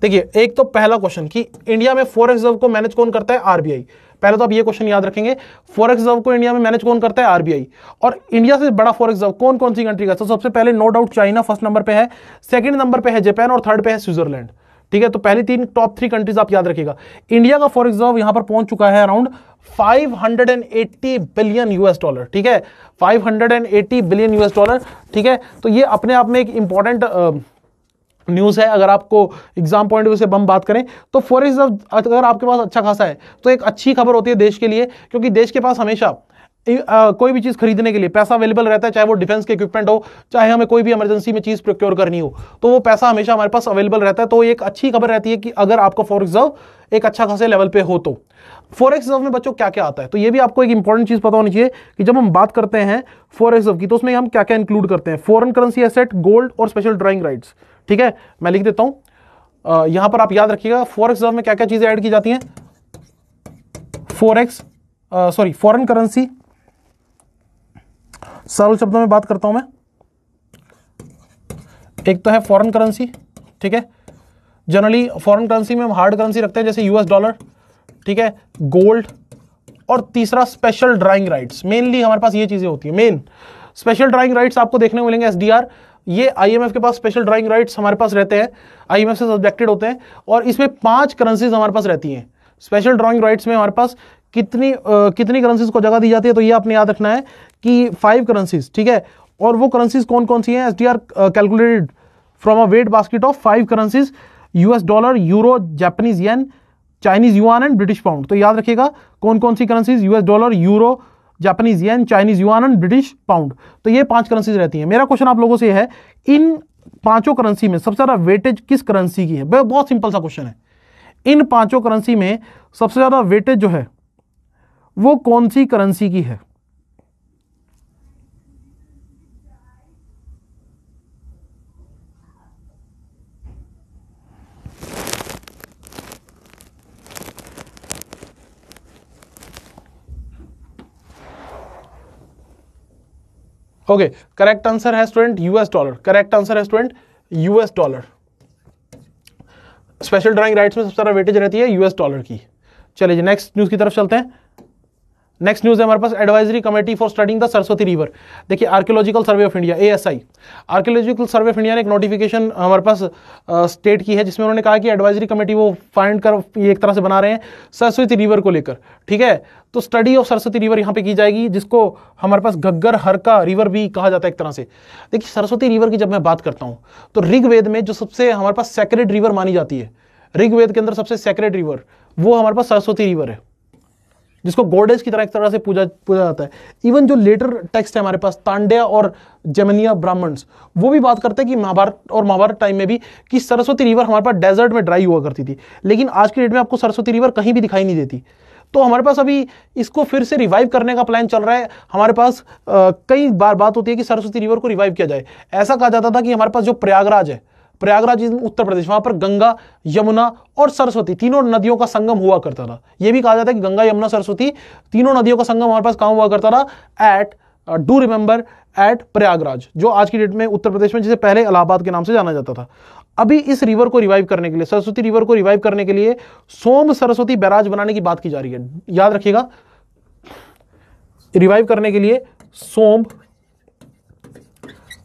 देखिए, एक तो पहला क्वेश्चन कि इंडिया में फॉरेक्स रिजर्व को मैनेज कौन करता है? आरबीआई। पहले तो आप ये क्वेश्चन याद रखेंगे, फॉरेक्स रिजर्व को इंडिया में मैनेज कौन करता है? आरबीआई। और इंडिया से बड़ा फॉरेक्स रिजर्व कौन कौन सी कंट्री का? तो सबसे पहले no doubt China first number पे है, सेकंड नंबर पे है जापान और थर्ड पे है स्विट्जरलैंड। ठीक है, तो पहली 3 टॉप 3 कंट्रीज आप याद रखिएगा। इंडिया का फॉरेक्स रिजर्व यहां पर पहुंच चुका है अराउंड 580 बिलियन यूएस डॉलर। ठीक है, 580 बिलियन यूएस डॉलर। ठीक है, तो ये अपने आप में एक इंपॉर्टेंट न्यूज है। अगर आपको एग्जाम पॉइंट ऑफ व्यू से हम बात करें तो फॉरेक्स रिजर्व अगर आपके पास अच्छा खासा है तो एक अच्छी खबर होती है देश के लिए, क्योंकि देश के पास हमेशा कोई भी चीज खरीदने के लिए पैसा अवेलेबल रहता है, चाहे वो डिफेंस के इक्विपमेंट हो, चाहे हमें कोई भी इमरजेंसी में चीज प्रोक्योर करनी हो, तो वो पैसा हमेशा हमारे पास अवेलेबल रहता है। तो एक अच्छी खबर रहती है कि अगर आपका फॉरेक्स रिजर्व एक अच्छा खासे लेवल पे हो तो। फॉरेक्स रिजर्व में बच्चों क्या क्या आता है, तो ये भी आपको एक इंपॉर्टेंट चीज पता होनी चाहिए कि जब हम बात करते हैं फॉरेक्स रिजर्व की तो उसमें हम क्या क्या इंक्लूड करते हैं। फॉरेन करेंसी एसेट, गोल्ड और स्पेशल ड्राइंग राइट्स। ठीक है, मैं लिख देता हूं, यहां पर आप याद रखिएगा फॉरेक्स रिजर्व में क्या क्या चीजें ऐड की जाती हैं। फॉरेन करेंसी, सरल शब्दों में बात करता हूं मैं, एक तो है फॉरेन करेंसी। ठीक है, जनरली फॉरेन करेंसी में हम हार्ड करेंसी रखते हैं जैसे यूएस डॉलर, ठीक है, गोल्ड, और तीसरा स्पेशल ड्राइंग राइट्स। मेनली हमारे पास ये चीजें होती है। मेन स्पेशल ड्राइंग राइट्स आपको देखने को मिलेंगे एसडीआर। ये आईएमएफ के पास स्पेशल ड्राइंग राइट्स हमारे पास रहते हैं, आईएमएफ से सब्जेक्टेड होते हैं, और इसमें 5 करेंसीज हमारे पास रहती हैं। स्पेशल ड्राइंग राइट्स में हमारे पास कितनी करेंसीज को जगह दी जाती है, तो ये आपने याद रखना है कि 5 करेंसीज। ठीक है, और वो करेंसीज कौन कौन सी हैं? SDR calculated from a weight basket of 5 currencies, US dollar, euro, Japanese yen, Chinese yuan and British pound. तो याद रखिएगा कौन कौन सी currencies? US dollar, euro, Japanese yen, Chinese yuan and British pound. तो ये 5 करेंसीज रहती हैं। मेरा क्वेश्चन आप लोगों से है, इन 5 करेंसी में सबसे ज्यादा वेटेज किस करेंसी की है? बहुत सिंपल सा क्वेश्चन है। इन 5 करेंसी में सबसे ज्यादा वेटेज जो है वो कौन सी करेंसी की है? ओके, करेक्ट आंसर है student US dollar. Correct answer है student US dollar. Special drawing rights में सबसे ज्यादा वेटेज रहती है यूएस डॉलर की। चलिए जी, नेक्स्ट न्यूज की तरफ चलते हैं। नेक्स्ट न्यूज है हमारे पास advisory committee for studying the Saraswati river. देखिए, archaeological survey of India, ASI, archaeological survey of India ने एक नोटिफिकेशन हमारे पास स्टेट की है, जिसमें उन्होंने कहा कि एडवाइजरी कमेटी वो फाइंड कर ये एक तरह से बना रहे हैं सरस्वती रिवर को लेकर। ठीक है, तो स्टडी ऑफ सरस्वती रिवर यहाँ पे की जाएगी, जिसको हमारे पास घग्गर हरका रिवर भी कहा जाता है एक तरह से। देखिए, सरस्वती रिवर की जब मैं बात करता हूँ तो ऋग्वेद में जो सबसे हमारे पास सेक्रेड रिवर मानी जाती है, ऋग्वेद के अंदर सबसे सेक्रेड रिवर वो हमारे पास सरस्वती रिवर है, जिसको गॉडेस की तरह एक तरह से पूजा जाता है। इवन जो लेटर टेक्स्ट है हमारे पास, तांड्या और जमनिया ब्राह्मण्स, वो भी बात करते हैं कि महाभारत टाइम में भी कि सरस्वती रिवर हमारे पास डेजर्ट में ड्राई हुआ करती थी, लेकिन आज की डेट में आपको सरस्वती रिवर कहीं भी दिखाई नहीं देती। तो हमारे पास अभी इसको फिर से रिवाइव करने का प्लान चल रहा है। हमारे पास कई बार बात होती है कि सरस्वती रिवर को रिवाइव किया जाए। ऐसा कहा जाता था कि हमारे पास जो प्रयागराज है, प्रयागराज उत्तर प्रदेश, वहां पर गंगा, यमुना और सरस्वती तीनों नदियों का संगम हुआ करता था। यह भी कहा जाता है कि गंगा, यमुना, सरस्वती तीनों नदियों का संगम हमारे पास कहां हुआ करता था? At do remember at Prayagraj, जो आज की डेट में उत्तर प्रदेश में, जिसे पहले इलाहाबाद के नाम से जाना जाता था। अभी इस रिवर को रिवाइव करने के लिए, सरस्वती रिवर को रिवाइव करने के लिए सोम सरस्वती बैराज बनाने की बात की जा रही है। याद रखिएगा, रिवाइव करने के लिए सोम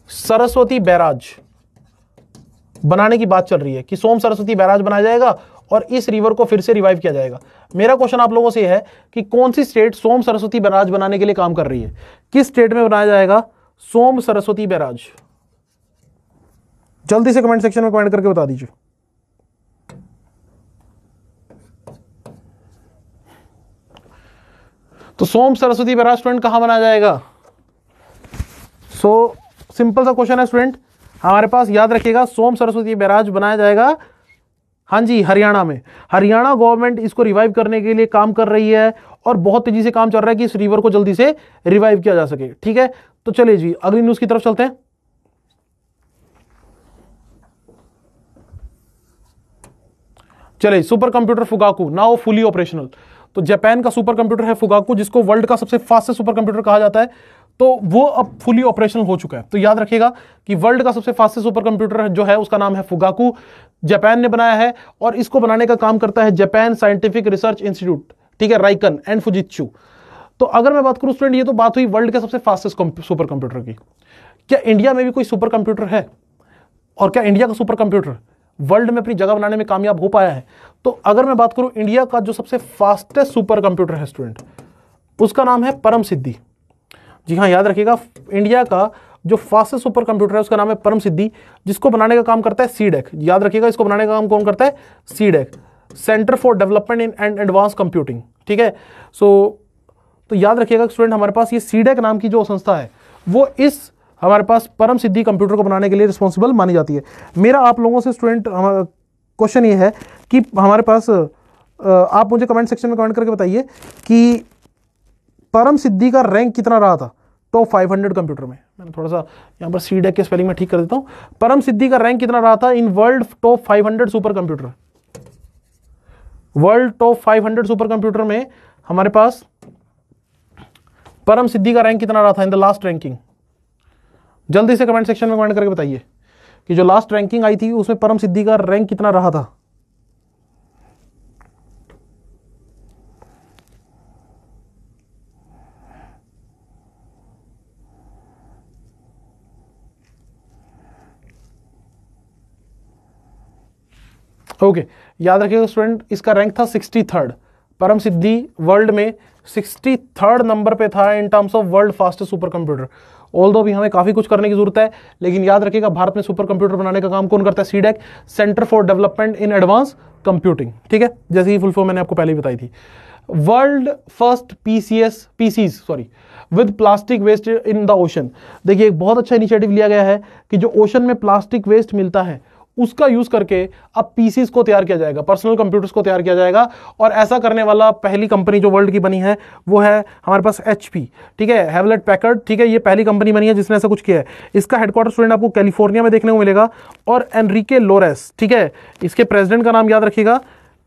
सरस्वती बैराज बनाने की बात चल रही है कि सोम सरस्वती बैराज बनाया जाएगा और इस रिवर को फिर से रिवाइव किया जाएगा। मेरा क्वेश्चन आप लोगों से है कि कौन सी स्टेट सोम सरस्वती बैराज बनाने के लिए काम कर रही है? किस स्टेट में बनाया जाएगा सोम सरस्वती बैराज? जल्दी से कमेंट सेक्शन में कमेंट करके बता दीजिए। तो सोम सरस्वती बैराज स्टूडेंट कहां बनाया जाएगा? सो सिंपल सा क्वेश्चन है स्टूडेंट, हमारे पास याद रखिएगा सोम सरस्वती बैराज बनाया जाएगा, हाँ जी, हरियाणा में। हरियाणा गवर्नमेंट इसको रिवाइव करने के लिए काम कर रही है और बहुत तेजी से काम चल रहा है कि इस रिवर को जल्दी से रिवाइव किया जा सके। ठीक है, तो चलिए जी अगली न्यूज की तरफ चलते हैं। चलिए, super computer Fugaku now fully operational. तो जापान का सुपर कंप्यूटर है फुगाकू, जिसको वर्ल्ड का सबसे फास्टेस्ट सुपर कंप्यूटर कहा जाता है, तो वो अब फुली ऑपरेशनल हो चुका है। तो याद रखिएगा कि वर्ल्ड का सबसे फास्टेस्ट सुपर कंप्यूटर जो है उसका नाम है फुगाकू, जापान ने बनाया है और इसको बनाने का काम करता है जापान साइंटिफिक रिसर्च इंस्टीट्यूट, ठीक है, राइकन एंड फुजित्सु। तो अगर मैं बात करूं स्टूडेंट, ये तो बात हुई वर्ल्ड के सबसे फास्टेस्ट सुपर कंप्यूटर की। क्या इंडिया में भी कोई सुपर कंप्यूटर है? और क्या इंडिया का सुपर कंप्यूटर वर्ल्ड में अपनी जगह बनाने में कामयाब हो पाया है? तो अगर मैं बात करूं, इंडिया का जो सबसे फास्टेस्ट सुपर कंप्यूटर है स्टूडेंट, उसका नाम है परम सिद्धि। जी हाँ, याद रखिएगा, इंडिया का जो फास्टेस्ट सुपर कंप्यूटर है उसका नाम है परम सिद्धि, जिसको बनाने का काम करता है सीडेक। याद रखिएगा, इसको बनाने का काम कौन करता है? CDAC, centre for development in and advance computing. ठीक है, तो याद रखिएगा स्टूडेंट, हमारे पास ये सीडेक नाम की जो संस्था है वो इस हमारे पास परम सिद्धि कंप्यूटर को बनाने के लिए रिस्पॉन्सिबल मानी जाती है। मेरा आप लोगों से स्टूडेंट क्वेश्चन ये है कि हमारे पास आप मुझे कमेंट सेक्शन में कमेंट करके बताइए कि परम सिद्धि का रैंक कितना रहा था टॉप 500 कंप्यूटर में। मैंने थोड़ा सा यहाँ पर सीडेक के स्पेलिंग में ठीक कर देता हूँ। परम सिद्धि का रैंक कितना रहा था in world top 500 super computer? World top 500 super computer में हमारे पास परम सिद्धि का रैंक कितना रहा था इन द लास्ट रैंकिंग? जल्दी से कमेंट सेक्शन में कमेंट करके बताइए कि जो लास्ट रैंकिंग आई थी उसमें परम सिद्धि का रैंक कितना रहा था। ओके, याद रखिएगा स्टूडेंट, इसका रैंक था 63rd। परम सिद्धि वर्ल्ड में 63rd नंबर पे था इन terms of world fastest super computer. Although भी हमें काफी कुछ करने की जरूरत है, लेकिन याद रखिएगा भारत में सुपर कंप्यूटर बनाने का काम कौन करता है? CDAC, centre for development in advance computing. ठीक है, जैसे ही फुल फॉर्म मैंने आपको पहले ही बताई थी। World first pieces with plastic waste in the ocean. देखिए, एक बहुत अच्छा इनिशिएटिव लिया गया है कि जो ओशन में प्लास्टिक वेस्ट मिलता है उसका यूज करके अब पीसीज को तैयार किया जाएगा, पर्सनल कंप्यूटर्स को तैयार किया जाएगा। और ऐसा करने वाला पहली कंपनी जो वर्ल्ड की बनी है वो है हमारे पास HP, ठीक है, हेवलेट पैकर्ड। ठीक है, ये पहली कंपनी बनी है जिसने ऐसा कुछ किया है। इसका हेडक्वार्टर स्टूडेंट आपको कैलिफोर्निया में देखने को मिलेगा। और एनरिके लोरेस, ठीक है, इसके प्रेसिडेंट का नाम याद रखिएगा।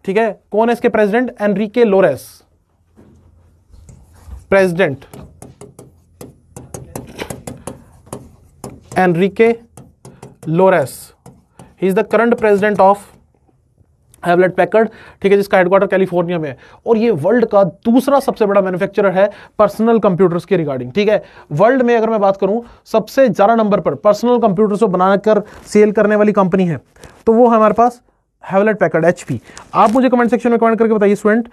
ठीक है, कौन है इसके president? Enrique Lowry, president Enrique Lowry, he is the current president of Hewlett Packard. ठीक है, जिसका हेडक्वार्टर कैलिफोर्निया में है। और ये वर्ल्ड का दूसरा सबसे बड़ा मैन्युफैक्चरर है पर्सनल कंप्यूटर्स के रिगार्डिंग। ठीक है, वर्ल्ड में अगर मैं बात करूं सबसे ज्यादा नंबर पर पर्सनल कंप्यूटर्स को बनाकर सेल करने वाली कंपनी है तो वो है हमारे पास हेवलेट पैकर्ड, HP। आप मुझे कमेंट सेक्शन में कमेंट करके बताइए स्टूडेंट,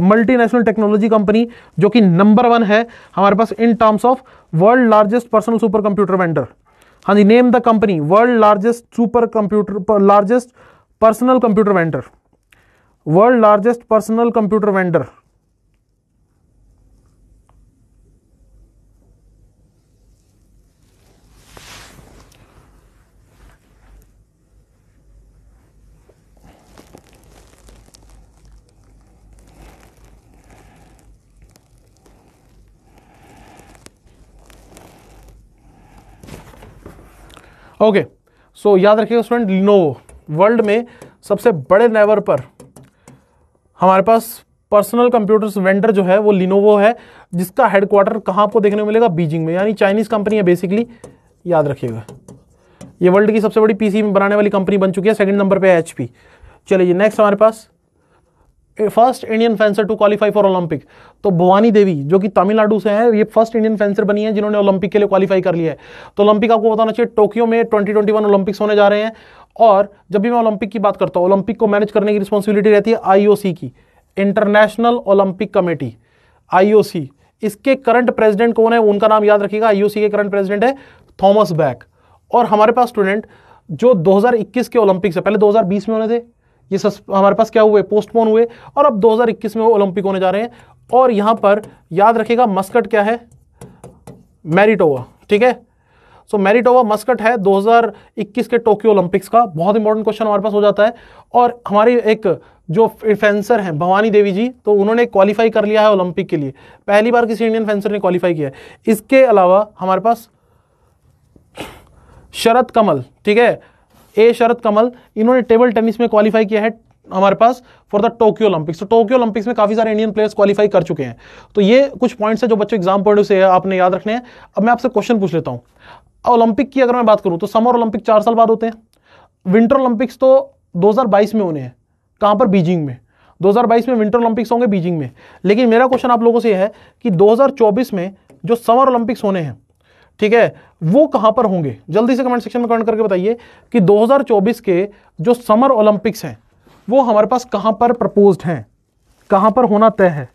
मल्टीनेशनल टेक्नोलॉजी कंपनी जो कि नंबर 1 है हमारे पास in terms of world largest personal super computer vendor. हाँ जी, name the company, world largest super computer, largest personal computer vendor, world largest personal computer vendor. Okay, so याद रखिएगा student, Lenovo world में सबसे बड़े लेवल पर हमारे पास personal computers vendor जो है वो लिनोवो है, जिसका हेडक्वार्टर कहां आपको देखने को मिलेगा, बीजिंग में, यानी चाइनीज कंपनी है बेसिकली, याद रखिएगा। ये वर्ल्ड की सबसे बड़ी पीसी बनाने वाली कंपनी बन चुकी है। सेकंड नंबर पे है एचपी। चलिए नेक्स्ट हमारे पास first Indian fencer to qualify for Olympic, तो भवानी देवी जो कि तमिलनाडु से है, ये फर्स्ट इंडियन फेंसर बनी है जिन्होंने ओलंपिक के लिए क्वालिफाई कर लिया है। तो ओलंपिक आपको बताना चाहिए टोक्यो में 2021 ओलंपिक्स होने जा रहे हैं। और जब भी मैं ओलंपिक की बात करता हूं, ओलंपिक को मैनेज करने की रिस्पॉन्सिबिलिटी रहती है आईओसी की, इंटरनेशनल ओलंपिक कमेटी, आईओसी। इसके करंट प्रेसिडेंट कौन है, उनका नाम याद रखिएगा। आईओसी के करंट प्रेसिडेंट है थॉमस बैक। और हमारे पास स्टूडेंट जो 2021 के ओलंपिक्स है, पहले 2020 में होने थे, ये हमारे पास क्या हुए, पोस्टपोन हुए, और अब 2021 में वो ओलंपिक होने जा रहे हैं। और यहां पर याद रखिएगा मस्कट क्या है, मैरिटोवा, ठीक है। सो मैरिटोवा मस्कट है 2021 के टोक्यो ओलंपिक्स का। बहुत इंपॉर्टेंट क्वेश्चन हमारे पास हो जाता है। और हमारी एक जो फेंसर हैं भवानी देवी जी, तो उन्होंने क्वालिफाई कर लिया है ओलंपिक के लिए, पहली बार किसी इंडियन फेंसर ने क्वालिफाई किया है। इसके अलावा हमारे पास शरद कमल, ठीक है, ए शरद कमल, इन्होंने टेबल टेनिस में क्वालिफाई किया है हमारे पास फॉर द टोक्यो ओलंपिक्स। तो टोक्यो ओलंपिक्स में काफी सारे इंडियन प्लेयर्स क्वालिफाई कर चुके हैं। तो ये कुछ पॉइंट्स है जो बच्चों एग्जाम पॉइंट से आपने याद रखने हैं। अब मैं आपसे क्वेश्चन पूछ लेता हूं, ओलंपिक की अगर मैं बात करूं तो समर ओलंपिक 4 साल बाद होते हैं, विंटर ओलंपिक्स तो 2022 में होने हैं। कहां पर, बीजिंग में। 2022 में विंटर ओलंपिक्स होंगे बीजिंग में। लेकिन मेरा क्वेश्चन आप लोगों से यह है कि 2024 में जो समर ओलंपिक्स होने हैं, ठीक है, वो कहां पर होंगे। जल्दी से कमेंट सेक्शन में कमेंट करके बताइए कि 2024 के जो समर ओलंपिक्स हैं वो हमारे पास कहां पर प्रपोज्ड हैं, कहां पर होना तय है।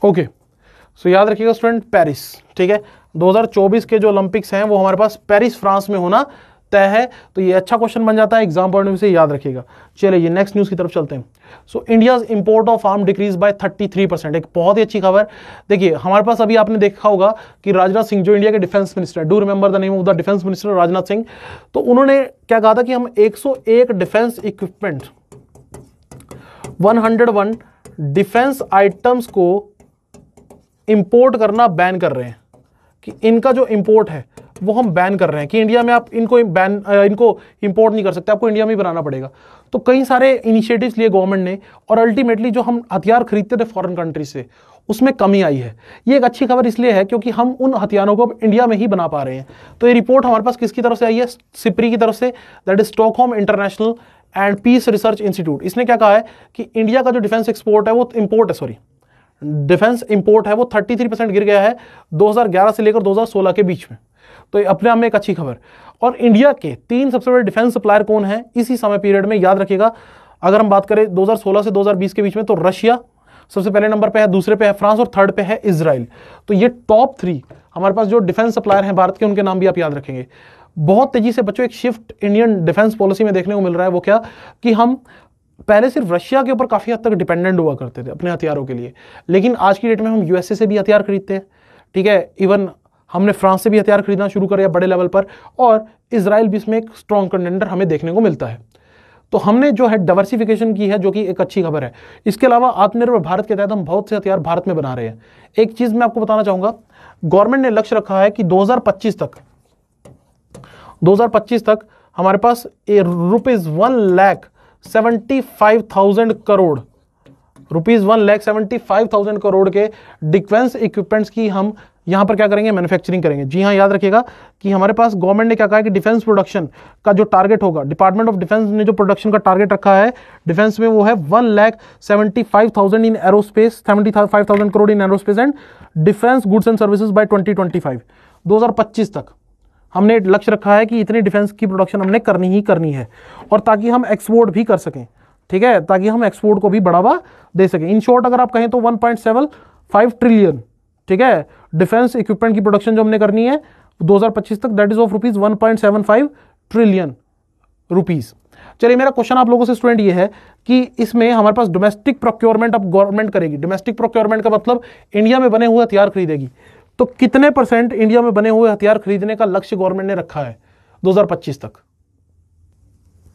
ओके, सो याद रखिएगा स्टूडेंट, पेरिस, ठीक है। 2024 के जो ओलंपिक्स हैं वो हमारे पास पेरिस फ्रांस में होना तय है। तो ये अच्छा क्वेश्चन बन जाता है एग्जाम पॉइंट ऑफ व्यू से, याद रखिएगा। चलिए नेक्स्ट न्यूज की तरफ चलते हैं। सो India's import of arm decrease by 33%। एक बहुत ही अच्छी खबर। देखिए हमारे पास अभी आपने देखा होगा कि राजनाथ सिंह जो इंडिया के defence minister, do remember the name of the defence minister Rajnath Singh, तो उन्होंने क्या कहा था कि हम 101 डिफेंस इक्विपमेंट, 101 डिफेंस आइटम्स को इंपोर्ट करना बैन कर रहे हैं, कि इनका जो इंपोर्ट है वो हम बैन कर रहे हैं, कि इंडिया में आप इनको इंपोर्ट नहीं कर सकते, आपको इंडिया में ही बनाना पड़ेगा। तो कई सारे इनिशिएटिव्स लिए गवर्नमेंट ने, और अल्टीमेटली जो हम हथियार खरीदते थे फॉरेन कंट्री से उसमें कमी आई है। ये एक अच्छी खबर इसलिए है क्योंकि हम उन हथियारों को इंडिया में ही बना पा रहे हैं। तो ये रिपोर्ट हमारे पास किसकी तरफ से आई है, सिप्री की तरफ से, that is Stockholm international and peace research institute. इसने क्या कहा है कि इंडिया का जो डिफेंस एक्सपोर्ट है वो डिफेंस इंपोर्ट है वो 33% गिर गया है 2011 से लेकर 2016 के बीच में। तो ये अपने आप में एक अच्छी खबर। और इंडिया के 3 सबसे बड़े डिफेंस सप्लायर कौन है इसी समय पीरियड में, याद रखिएगा। अगर हम बात करें 2016 से 2020 के बीच में, तो रशिया सबसे पहले नंबर पे है, दूसरे पे है फ्रांस और थर्ड पे है इजराइल। तो ये टॉप 3 हमारे पास जो डिफेंस सप्लायर हैं भारत के, उनके नाम भी आप याद रखेंगे। बहुत तेजी से बच्चों एक शिफ्ट इंडियन डिफेंस पॉलिसी में देखने को मिल रहा है। वो क्या, कि हम पहले सिर्फ रशिया के ऊपर काफी हद तक डिपेंडेंट हुआ करते थे अपने हथियारों के लिए, लेकिन आज की डेट में हम यूएसए से भी हथियार खरीदते हैं, ठीक है। इवन हमने फ्रांस से भी हथियार खरीदना शुरू कर दिया बड़े लेवल पर, और इजराइल भी इसमें एक स्ट्रॉन्ग कंटेंडर हमें देखने को मिलता है। तो हमने जो है डाइवर्सिफिकेशन की है, जो कि एक अच्छी खबर है। इसके अलावा आत्मनिर्भर भारत के तहत हम बहुत से हथियार भारत में बना रहे हैं। एक चीज मैं आपको बताना चाहूंगा, गवर्नमेंट ने लक्ष्य रखा है कि 2025 तक हमारे पास रुपीज 1,75,000 करोड़, रुपीज 1,75,000 करोड़ के डिफेंस इक्विपमेंट्स की हम यहां पर क्या करेंगे, मैन्युफैक्चरिंग करेंगे। जी हां, याद रखिएगा कि हमारे पास गवर्नमेंट ने क्या कहा है कि डिफेंस प्रोडक्शन का जो टारगेट होगा, डिपार्टमेंट ऑफ डिफेंस ने जो प्रोडक्शन का टारगेट रखा है डिफेंस में, वो है 1,75,000 in aerospace, 75,000 crore in aerospace and defence goods and services by 2025। 2025 तक हमने लक्ष्य रखा है कि इतनी डिफेंस की प्रोडक्शन हमने करनी ही करनी है, और ताकि हम एक्सपोर्ट भी कर सकें, ठीक है, ताकि हम एक्सपोर्ट को भी बढ़ावा दे सकें। इन शॉर्ट अगर आप कहें तो 1.75 ट्रिलियन, ठीक है, डिफेंस इक्विपमेंट की प्रोडक्शन जो हमने करनी है 2025 तक, that is of rupees 1.75 trillion rupees. चलिए, मेरा क्वेश्चन आप लोगों से स्टूडेंट ये है कि इसमें हमारे पास डोमेस्टिक प्रोक्योरमेंट अब गवर्नमेंट करेगी। डोमेस्टिक प्रोक्योरमेंट का मतलब इंडिया में बने हुए हथियार खरीदेगी। तो कितने % इंडिया में बने हुए हथियार खरीदने का लक्ष्य गवर्नमेंट ने रखा है 2025 तक?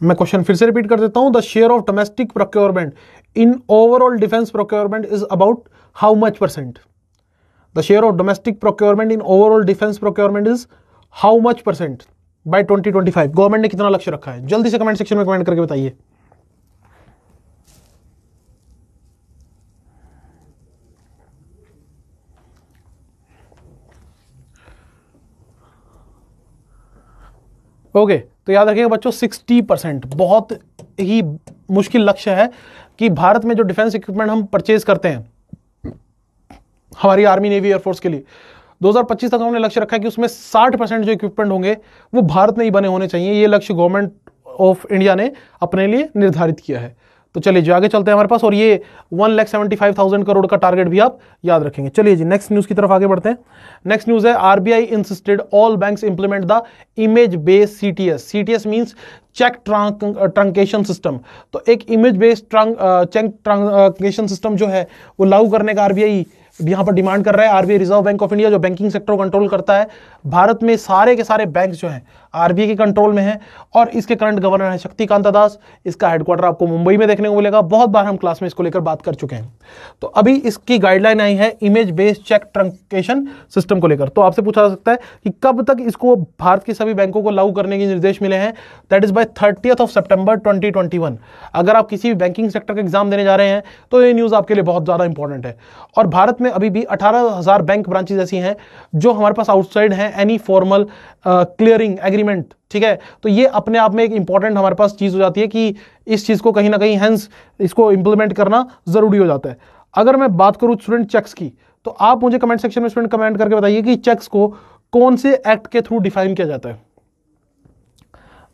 मैं क्वेश्चन फिर से रिपीट कर देता हूं। The share of domestic procurement in overall defence procurement is about how much %? The share of domestic procurement in overall defence procurement is how much % by 2025? Government ने कितना लक्ष्य रखा है? जल्दी से कमेंट सेक्शन में कमेंट करके बताइए। ओके, तो याद रखिएगा बच्चों 60%। बहुत ही मुश्किल लक्ष्य है कि भारत में जो डिफेंस इक्विपमेंट हम परचेज करते हैं हमारी आर्मी, नेवी, एयरफोर्स के लिए, 2025 तक हमने लक्ष्य रखा है कि उसमें 60% जो इक्विपमेंट होंगे वो भारत में ही बने होने चाहिए। ये लक्ष्य गवर्नमेंट ऑफ इंडिया ने अपने लिए निर्धारित किया है। तो चलिए जी, आगे चलते हैं हमारे पास, और ये 1,75,000 करोड़ का टारगेट भी आप याद रखेंगे। चलिए जी, नेक्स्ट न्यूज की तरफ आगे बढ़ते हैं। नेक्स्ट न्यूज है, RBI insisted all banks implement the image based CTS. CTS means cheque truncation system. तो एक image based cheque truncation system जो है वो लागू करने का आरबीआई यहां पर डिमांड कर रहा है। RBI reserve bank of India जो बैंकिंग सेक्टर को कंट्रोल करता है, भारत में सारे के सारे बैंक जो हैं आरबीआई के कंट्रोल में हैं, और इसके करंट गवर्नर है शक्तिकांत दास। इसका हेडक्वार्टर आपको मुंबई में देखने को मिलेगा। बहुत बार हम क्लास में इसको लेकर बात कर चुके हैं। तो अभी इसकी गाइडलाइन आई है image based cheque truncation system को लेकर। तो आपसे पूछा जा सकता है कि कब तक इसको भारत के सभी बैंकों को लागू करने के निर्देश मिले हैं? दैट इज बाय 30 सितंबर 2021। अगर आप किसी भी बैंकिंग सेक्टर का एग्जाम देने जा रहे हैं तो ये न्यूज आपके लिए बहुत ज्यादा इंपॉर्टेंट है। और भारत में अभी भी 18,000 बैंक ब्रांचेज ऐसी हैं जो हमारे पास आउटसाइड हैं एनी फॉर्मल क्लियरिंग एग्रीमेंट। ठीक है, तो ये अपने आप में एक इंपॉर्टेंट हमारे पास चीज हो जाती है कि इस चीज को कहीं ना कहीं हेंस इसको इंप्लीमेंट करना जरूरी हो जाता है। अगर मैं बात करूं स्टूडेंट चेक्स की, तो आप मुझे कमेंट सेक्शन में स्टूडेंट कमेंट करके बताइए कि चेक्स को कौन से एक्ट के थ्रू डिफाइन किया जाता है?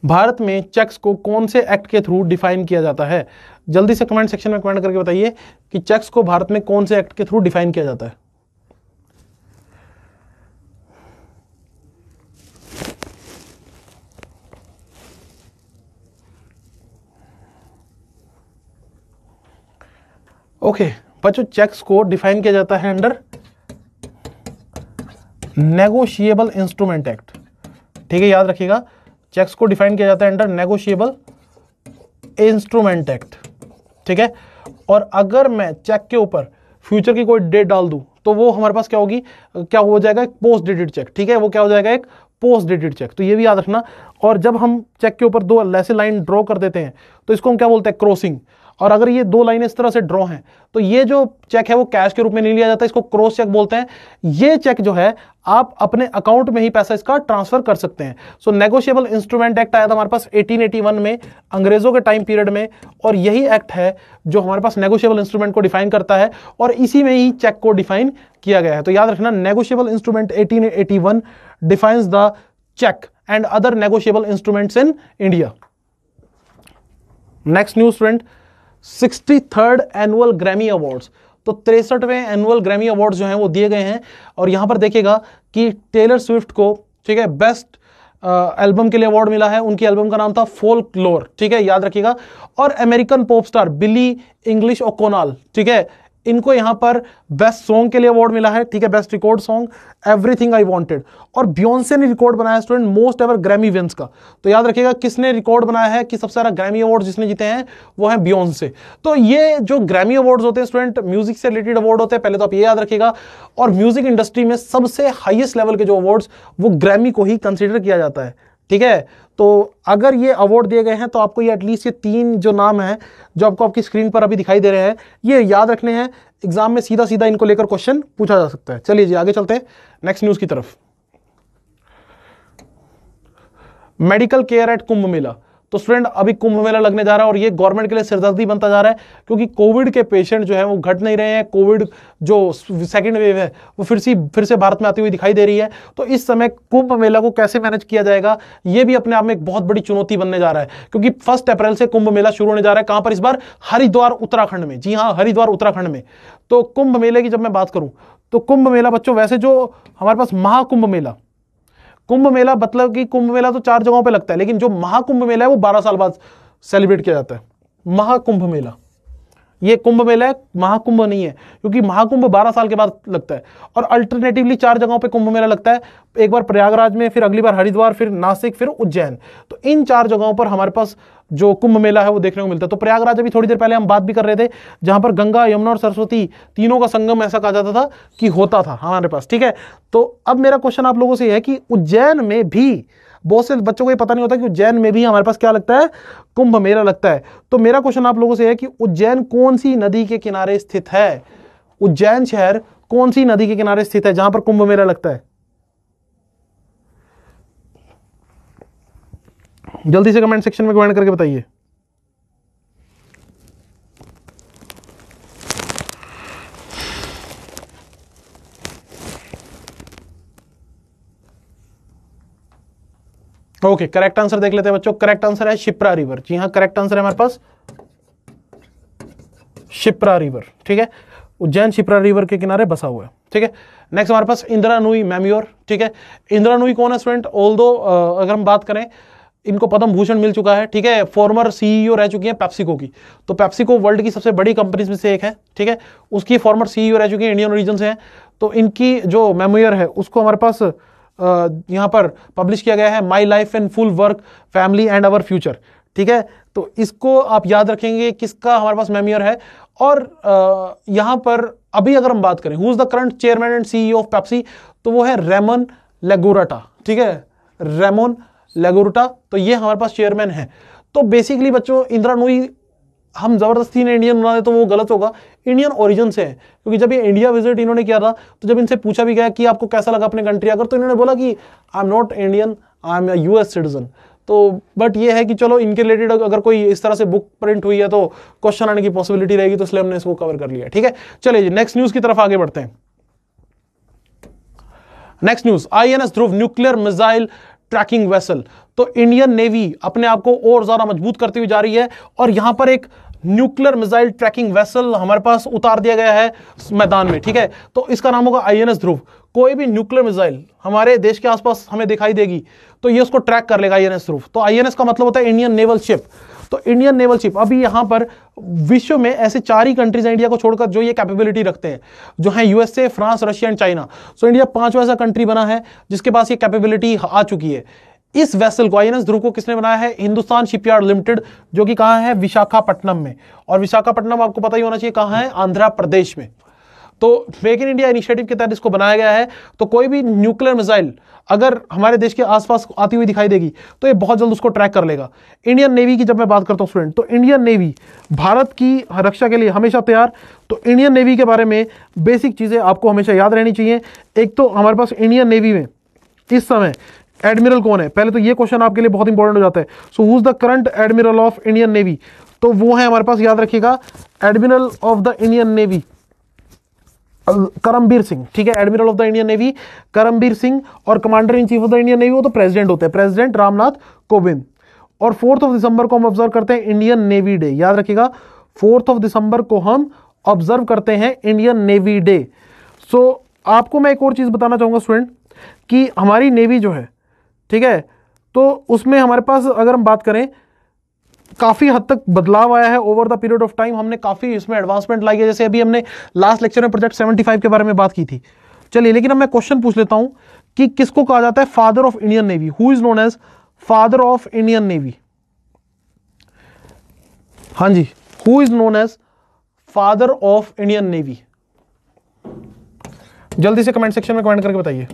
भारत में चेक्स को कौन से एक्ट के थ्रू डिफाइन किया जाता है? जल्दी से कमेंट सेक्शन में कमेंट करके बताइए कि चेक्स को भारत में कौन से एक्ट के थ्रू डिफाइन किया जाता है। ओके बच्चों, चेक्स को डिफाइन किया जाता है अंडर नेगोशिएबल इंस्ट्रूमेंट एक्ट। ठीक है, याद रखिएगा, चेक्स को डिफाइन किया जाता है अंडर नेगोशिएबल इंस्ट्रूमेंट एक्ट। ठीक है, और अगर मैं चेक के ऊपर फ्यूचर की कोई डेट डाल दूं तो वो हमारे पास क्या होगी, क्या हो जाएगा? एक पोस्ट डेटेड चेक। ठीक है, वो क्या हो जाएगा? एक पोस्ट डेटेड चेक। तो ये भी याद रखना। और जब हम चेक के ऊपर दो ऐसे लाइन ड्रॉ कर देते हैं तो इसको हम क्या बोलते हैं? क्रॉसिंग। और अगर ये दो लाइनें इस तरह से ड्रॉ हैं तो ये जो चेक है वो कैश के रूप में नहीं लिया जाता, इसको क्रॉस चेक बोलते हैं। ये चेक जो है आप अपने अकाउंट में ही पैसा इसका ट्रांसफर कर सकते हैं। सो नेगोशिएबल इंस्ट्रूमेंट एक्ट आया था हमारे पास 1881 में, अंग्रेजों के टाइम पीरियड में, और यही एक्ट है जो हमारे पास नेगोशिएबल इंस्ट्रूमेंट को डिफाइन करता है, और इसी में ही चेक को डिफाइन किया गया है। तो याद रखना, negotiable instrument 1881 defines the cheque and other negotiable instruments in India. Next news student, 63rd annual Grammy awards. तो 63वें एनुअल ग्रैमी अवार्ड्स जो हैं वो दिए गए हैं, और यहां पर देखिएगा कि टेलर स्विफ्ट को, ठीक है, बेस्ट एल्बम के लिए अवार्ड मिला है। उनकी एल्बम का नाम था फोल्कलोर। ठीक है, याद रखिएगा। और अमेरिकन पॉप स्टार बिली इंग्लिश ओकोनाल, ठीक है, इनको यहां पर बेस्ट सॉन्ग के लिए अवार्ड मिला है। ठीक है, best record song everything I wanted. और बियोंसे ने रिकॉर्ड बनाया student most ever Grammy wins का। तो याद रखिएगा किसने रिकॉर्ड बनाया है कि सबसे ज्यादा ग्रैमी अवार्ड जिसने जीते हैं वो है बियोंसे। तो ये जो ग्रैमी अवार्ड्स होते हैं स्टूडेंट, म्यूजिक से रिलेटेड अवार्ड होते हैं, पहले तो आप ये याद रखिएगा। और म्यूजिक इंडस्ट्री में सबसे हाईएस्ट लेवल के जो अवार्ड्स वो ग्रैमी को ही कंसिडर किया जाता है। ठीक है, तो अगर ये अवार्ड दिए गए हैं तो आपको ये एटलीस्ट ये 3 जो नाम है जो आपको आपकी स्क्रीन पर अभी दिखाई दे रहे हैं, ये याद रखने हैं। एग्जाम में सीधा सीधा इनको लेकर क्वेश्चन पूछा जा सकता है। चलिए जी, आगे चलते हैं नेक्स्ट न्यूज की तरफ। Medical care at Kumbh Mela. तो स्टूडेंट अभी कुंभ मेला लगने जा रहा है, और ये गवर्नमेंट के लिए सिरदर्दी बनता जा रहा है, क्योंकि कोविड के पेशेंट जो है वो घट नहीं रहे हैं। कोविड जो सेकंड वेव है वो फिर से भारत में आती हुई दिखाई दे रही है। तो इस समय कुंभ मेला को कैसे मैनेज किया जाएगा, ये भी अपने आप में एक बहुत बड़ी चुनौती बनने जा रहा है, क्योंकि 1 अप्रैल से कुंभ मेला शुरू होने जा रहा है। कहां पर इस बार? हरिद्वार उत्तराखंड में। जी हाँ, हरिद्वार उत्तराखंड में। तो कुंभ मेले की जब मैं बात करूं तो कुंभ मेला बच्चों, वैसे जो हमारे पास महाकुंभ मेला, कुंभ मेला मतलब कि कुंभ मेला तो 4 जगहों पे लगता है, लेकिन जो महाकुंभ मेला है वो 12 साल बाद सेलिब्रेट किया जाता है? महाकुंभ मेला। ये कुंभ मेला है, महाकुंभ नहीं है, क्योंकि महाकुंभ 12 साल के बाद लगता है। और अल्टरनेटिवली 4 जगहों पे कुंभ मेला लगता है, एक बार प्रयागराज में, फिर अगली बार हरिद्वार, फिर नासिक, फिर उज्जैन। तो इन 4 जगहों पर हमारे पास जो कुंभ मेला है वो देखने को मिलता है। तो प्रयागराज अभी थोड़ी देर पहले हम बात भी कर रहे थे, जहां पर गंगा, यमुना और सरस्वती तीनों का संगम ऐसा कहा जाता था कि होता था हमारे पास, ठीक है। तो अब मेरा क्वेश्चन आप लोगों से यह है कि उज्जैन में भी, बहुत से बच्चों को ये पता नहीं होता कि उज्जैन में भी हमारे पास क्या लगता है, कुंभ मेला लगता है। तो मेरा क्वेश्चन आप लोगों से है कि उज्जैन कौन सी नदी के किनारे स्थित है? उज्जैन शहर कौन सी नदी के किनारे स्थित है जहां पर कुंभ मेला लगता है? जल्दी से कमेंट सेक्शन में कमेंट करके बताइए। ओके, करेक्ट आंसर देख लेते हैं बच्चों। करेक्ट आंसर है शिप्रा रिवर। जी हाँ, करेक्ट आंसर है हमारे पास शिप्रा रिवर, ठीक है। उज्जैन शिप्रा रिवर के किनारे बसा हुआ है, ठीक है। नेक्स्ट हमारे पास इंदिरा नूई मेमोयर, ठीक है। इंदिरा नूई कौन है स्टूडेंट? ऑल्दो अगर हम बात करें, इनको पद्म भूषण मिल चुका है, ठीक है। फॉर्मर सीईओ रह चुकी है पेप्सिको की। तो पेप्सिको वर्ल्ड की सबसे बड़ी कंपनीज में से एक है, ठीक है। उसकी फॉर्मर सीईओ रह चुकी है, इंडियन ओरिजिन से है। तो इनकी जो मेमोयर है उसको हमारे पास यहाँ पर पब्लिश किया गया है, my life and full work, family and our future, ठीक है। तो इसको आप याद रखेंगे, किसका हमारे पास मेमोयर है। और यहां पर अभी अगर हम बात करें who is the current chairman and CEO of Pepsi, तो वो है रेमन लेगोरेटा, ठीक है। रेमन लेगोरेटा, तो ये हमारे पास चेयरमैन है। तो बेसिकली बच्चों, इंदिरा नूई हम जबरदस्ती ने इंडियन बना दे तो वो गलत होगा, इंडियन ओरिजिन से है। क्योंकि जब ये इंडिया विजिट इन्होंने किया था, तो जब इनसे पूछा भी गया कि आपको कैसा लगा अपने कंट्री आकर, तो इन्होंने बोला कि I am not Indian, I am US citizen. तो बट ये है कि चलो इनके रिलेटेड अगर कोई इस तरह से बुक प्रिंट हुई है तो क्वेश्चन आने की पॉसिबिलिटी रहेगी, तो इसलिए हमने इसको कवर कर लिया, ठीक है। चलिए जी, नेक्स्ट न्यूज की तरफ आगे बढ़ते हैं। नेक्स्ट न्यूज, आईएनएस ध्रुव न्यूक्लियर मिसाइल ट्रैकिंग वेसल। तो इंडियन नेवी अपने आप को और ज्यादा मजबूत करती हुई जा रही है, और यहां पर एक न्यूक्लियर मिसाइल ट्रैकिंग वेसल हमारे पास उतार दिया गया है मैदान में, ठीक है। तो इसका नाम होगा आईएनएस ध्रुव। कोई भी न्यूक्लियर मिसाइल हमारे देश के आसपास हमें दिखाई देगी तो ये उसको ट्रैक कर लेगा, आईएनएस ध्रुव। तो आईएनएस का मतलब होता है इंडियन नेवल शिप। तो इंडियन नेवल शिप, अभी यहां पर विश्व में ऐसे 4 ही कंट्रीज हैं इंडिया को छोड़कर जो ये कैपेबिलिटी रखते हैं, जो है USA, France, Russia and China. So India 5वां ऐसा कंट्री बना है जिसके पास ये कैपेबिलिटी आ चुकी है। इस वेसल को, आईएनएस ध्रुव को किसने बनाया है? हिंदुस्तान शिपयार्ड लिमिटेड, जो कि कहां है? विशाखापट्टनम में। और विशाखापट्टनम आपको पता ही होना चाहिए कहां है? आंध्र प्रदेश में। तो मेक इन इंडिया इनिशिएटिव के तहत इसको बनाया गया है। तो कोई भी न्यूक्लियर मिसाइल अगर हमारे देश के आसपास आती हुई दिखाई देगी तो ये बहुत जल्द उसको ट्रैक कर लेगा। इंडियन नेवी की जब मैं बात करता हूं स्टूडेंट, तो इंडियन नेवी भारत की रक्षा के लिए हमेशा तैयार। तो इंडियन नेवी के बारे में बेसिक चीजें आपको हमेशा याद रहनी चाहिए। एक तो हमारे पास इंडियन नेवी में इस समय एडमिरल कौन है? पहले तो ये क्वेश्चन आपके लिए बहुत इंपॉर्टेंट हो जाता है। So who is the current admiral of Indian navy? तो वो है हमारे पास, याद रखिएगा, admiral of the Indian navy Karambir Singh, ठीक है। Admiral of the Indian navy Karambir Singh, और commander in chief of the Indian navy वो तो प्रेसिडेंट होते हैं, प्रेसिडेंट रामनाथ कोविंद। और 4 दिसंबर को हम ऑब्जर्व करते हैं इंडियन नेवी डे। याद रखिएगा, 4 दिसंबर को हम ऑब्जर्व करते हैं इंडियन नेवी डे। सो आपको मैं एक और चीज बताना चाहूंगा स्टूडेंट, कि हमारी नेवी जो है, ठीक है, तो उसमें हमारे पास अगर हम बात करें, काफी हद तक बदलाव आया है over the period of time. हमने काफी इसमें एडवांसमेंट लाई है, जैसे अभी हमने लास्ट लेक्चर में प्रोजेक्ट 75 के बारे में बात की थी। चलिए, लेकिन अब मैं क्वेश्चन पूछ लेता हूं कि किसको कहा जाता है father of Indian navy? Who is known as father of Indian navy? हाँ जी, who is known as father of Indian navy? जल्दी से कमेंट सेक्शन में कमेंट करके बताइए।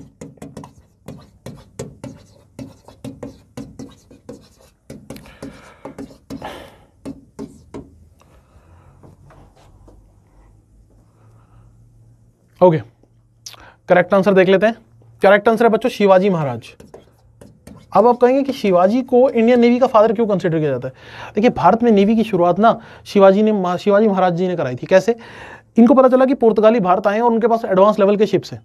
ओके, करेक्ट आंसर देख लेते हैं। करेक्ट आंसर है बच्चों शिवाजी महाराज। अब आप कहेंगे कि शिवाजी को इंडियन नेवी का फादर क्यों कंसिडर किया जाता है? देखिए, भारत में नेवी की शुरुआत ना शिवाजी महाराज जी ने कराई थी। कैसे? इनको पता चला कि पुर्तगाली भारत आए और उनके पास एडवांस लेवल के शिप्स हैं,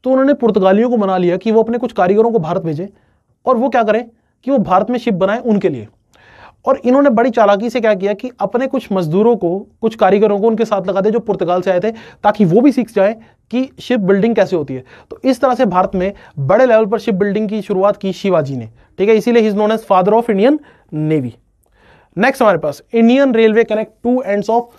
तो उन्होंने पुर्तगालियों को मना लिया कि वो अपने कुछ कारीगरों को भारत भेजें और वो क्या करें कि वो भारत में शिप बनाएं उनके लिए। और इन्होंने बड़ी चालाकी से क्या किया कि अपने कुछ मजदूरों को, कुछ कारीगरों को उनके साथ लगा दे जो पुर्तगाल से आए थे, ताकि वो भी सीख जाए कि शिप बिल्डिंग कैसे होती है। तो इस तरह से भारत में बड़े लेवल पर शिप बिल्डिंग की शुरुआत की शिवाजी ने, ठीक है। इसीलिए he is known as father of Indian navy. Next हमारे पास Indian railway connect two ends of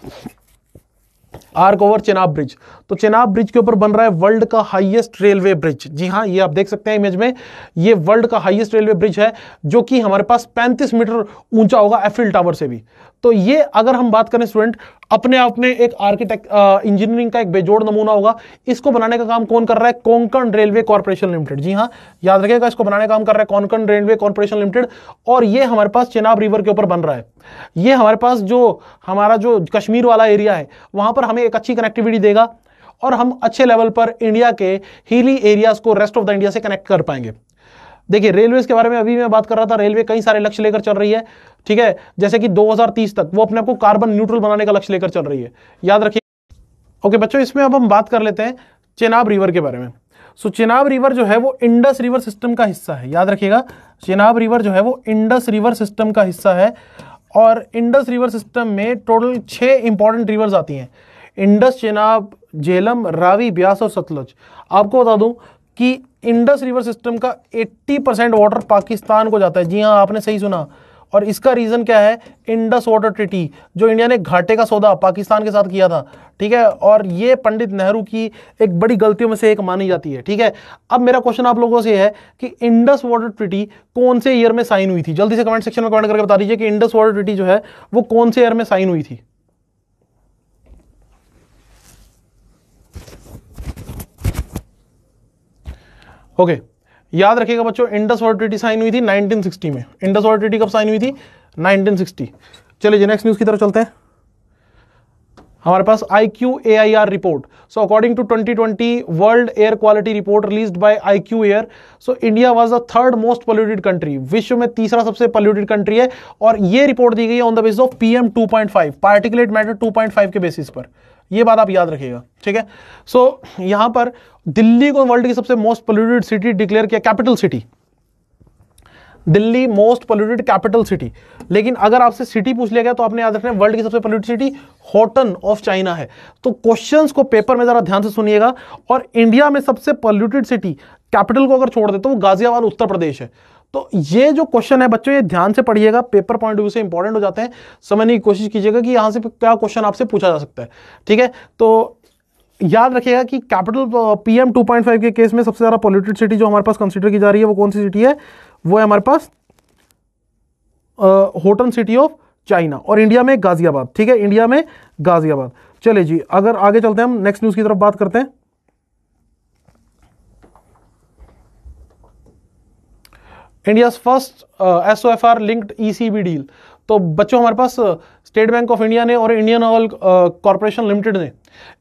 arch over Chenab bridge. तो चेनाब ब्रिज के ऊपर बन रहा है वर्ल्ड का हाईएस्ट रेलवे ब्रिज। जी हाँ, ये आप देख सकते हैं इमेज में, ये वर्ल्ड का हाईएस्ट रेलवे ब्रिज है जो कि हमारे पास 35 मीटर ऊंचा होगा एफिल टावर से भी। तो ये अगर हम बात करें स्टूडेंट, अपने आप में एक आर्किटेक्ट इंजीनियरिंग का एक बेजोड़ नमूना होगा। इसको बनाने का काम कौन कर रहा है? Konkan railway corporation limited. जी हाँ, याद रखिएगा, इसको बनाने का काम कर रहा है कोंकण रेलवे कॉर्पोरेशन लिमिटेड। और ये हमारे पास चेनाब रिवर के ऊपर बन रहा है। ये हमारे पास जो हमारा जो कश्मीर वाला एरिया है वहां पर हमें एक अच्छी कनेक्टिविटी देगा और हम अच्छे लेवल पर इंडिया के हिली एरियाज को रेस्ट ऑफ द इंडिया से कनेक्ट कर पाएंगे। देखिए, रेलवे के बारे में अभी मैं बात कर रहा था। रेलवे कई सारे लक्ष्य लेकर चल रही है, ठीक है, जैसे कि 2030 तक वो अपने आप को कार्बन न्यूट्रल बनाने का लक्ष्य लेकर चल रही है, याद रखिए। ओके बच्चों, इसमें अब हम बात कर लेते हैं चेनाब रिवर के बारे में। सो चेनाब रिवर जो है वो इंडस रिवर सिस्टम का हिस्सा है, याद रखिएगा। चेनाब रिवर जो है वो इंडस रिवर सिस्टम का हिस्सा है और इंडस रिवर सिस्टम में टोटल 6 इंपॉर्टेंट रिवर्स आती हैं, इंडस, चेनाब, झेलम, रावी, ब्यास और सतलज। आपको बता दूं कि इंडस रिवर सिस्टम का 80% वाटर पाकिस्तान को जाता है। जी हाँ, आपने सही सुना। और इसका रीजन क्या है? इंडस वाटर ट्रीटी, जो इंडिया ने घाटे का सौदा पाकिस्तान के साथ किया था, ठीक है। और ये पंडित नेहरू की एक बड़ी गलतियों में से एक मानी जाती है, ठीक है। अब मेरा क्वेश्चन आप लोगों से है कि इंडस वाटर ट्रीटी कौन से ईयर में साइन हुई थी? जल्दी से कमेंट सेक्शन में कमेंट करके बता दीजिए कि इंडस वाटर ट्रीटी जो है वो कौन से ईयर में साइन हुई थी। ओके, याद रखिएगा बच्चों, इंडस वाटर ट्रीटी साइन हुई थी 1960 में। इंडस वाटर ट्रीटी कब साइन हुई थी? 1960। चलिए जी, नेक्स्ट न्यूज की तरफ चलते हैं। हमारे पास IQAIR report. So according to 2020 world air quality report released by IQAIR, so India was the third most polluted country. विश्व में तीसरा सबसे पोल्यूटेड कंट्री है और ये रिपोर्ट दी गई है on the basis of PM 2.5, particulate matter 2.5 के बेसिस पर। ये बात आप याद रखिएगा, ठीक है। सो यहां पर दिल्ली को वर्ल्ड की सबसे मोस्ट पोल्यूटेड सिटी डिक्लेयर किया, capital city Delhi, most polluted capital city. लेकिन अगर आपसे सिटी पूछ लिया गया तो आपने याद रखना है वर्ल्ड की सबसे polluted city Houghton of China है। तो क्वेश्चंस को पेपर में जरा ध्यान से सुनिएगा। और इंडिया में सबसे पोल्यूटेड सिटी कैपिटल को अगर छोड़ दे तो वो गाजियाबाद उत्तर प्रदेश है। तो ये जो क्वेश्चन है बच्चों, ये ध्यान से पढ़िएगा, पेपर पॉइंट ऑफ व्यू से इंपॉर्टेंट हो जाते हैं। समझने की कोशिश कीजिएगा कि यहां से क्या क्वेश्चन आपसे पूछा जा सकता है, ठीक है। तो याद रखिएगा कि कैपिटल PM 2.5 के केस में सबसे ज्यादा पोल्यूटेड सिटी जो हमारे पास कंसीडर की जा रही है वो कौन सी सिटी है? वो है हमारे पास होटन सिटी ऑफ चाइना। और इंडिया में गाजियाबाद, ठीक है, इंडिया में गाजियाबाद। चलिए जी, अगर आगे चलते हैं हम नेक्स्ट न्यूज की तरफ बात करते हैं। India first SOFR linked ECB deal. तो बच्चों, हमारे पास स्टेट बैंक ऑफ इंडिया ने और इंडियन ऑयल कॉर्पोरेशन लिमिटेड ने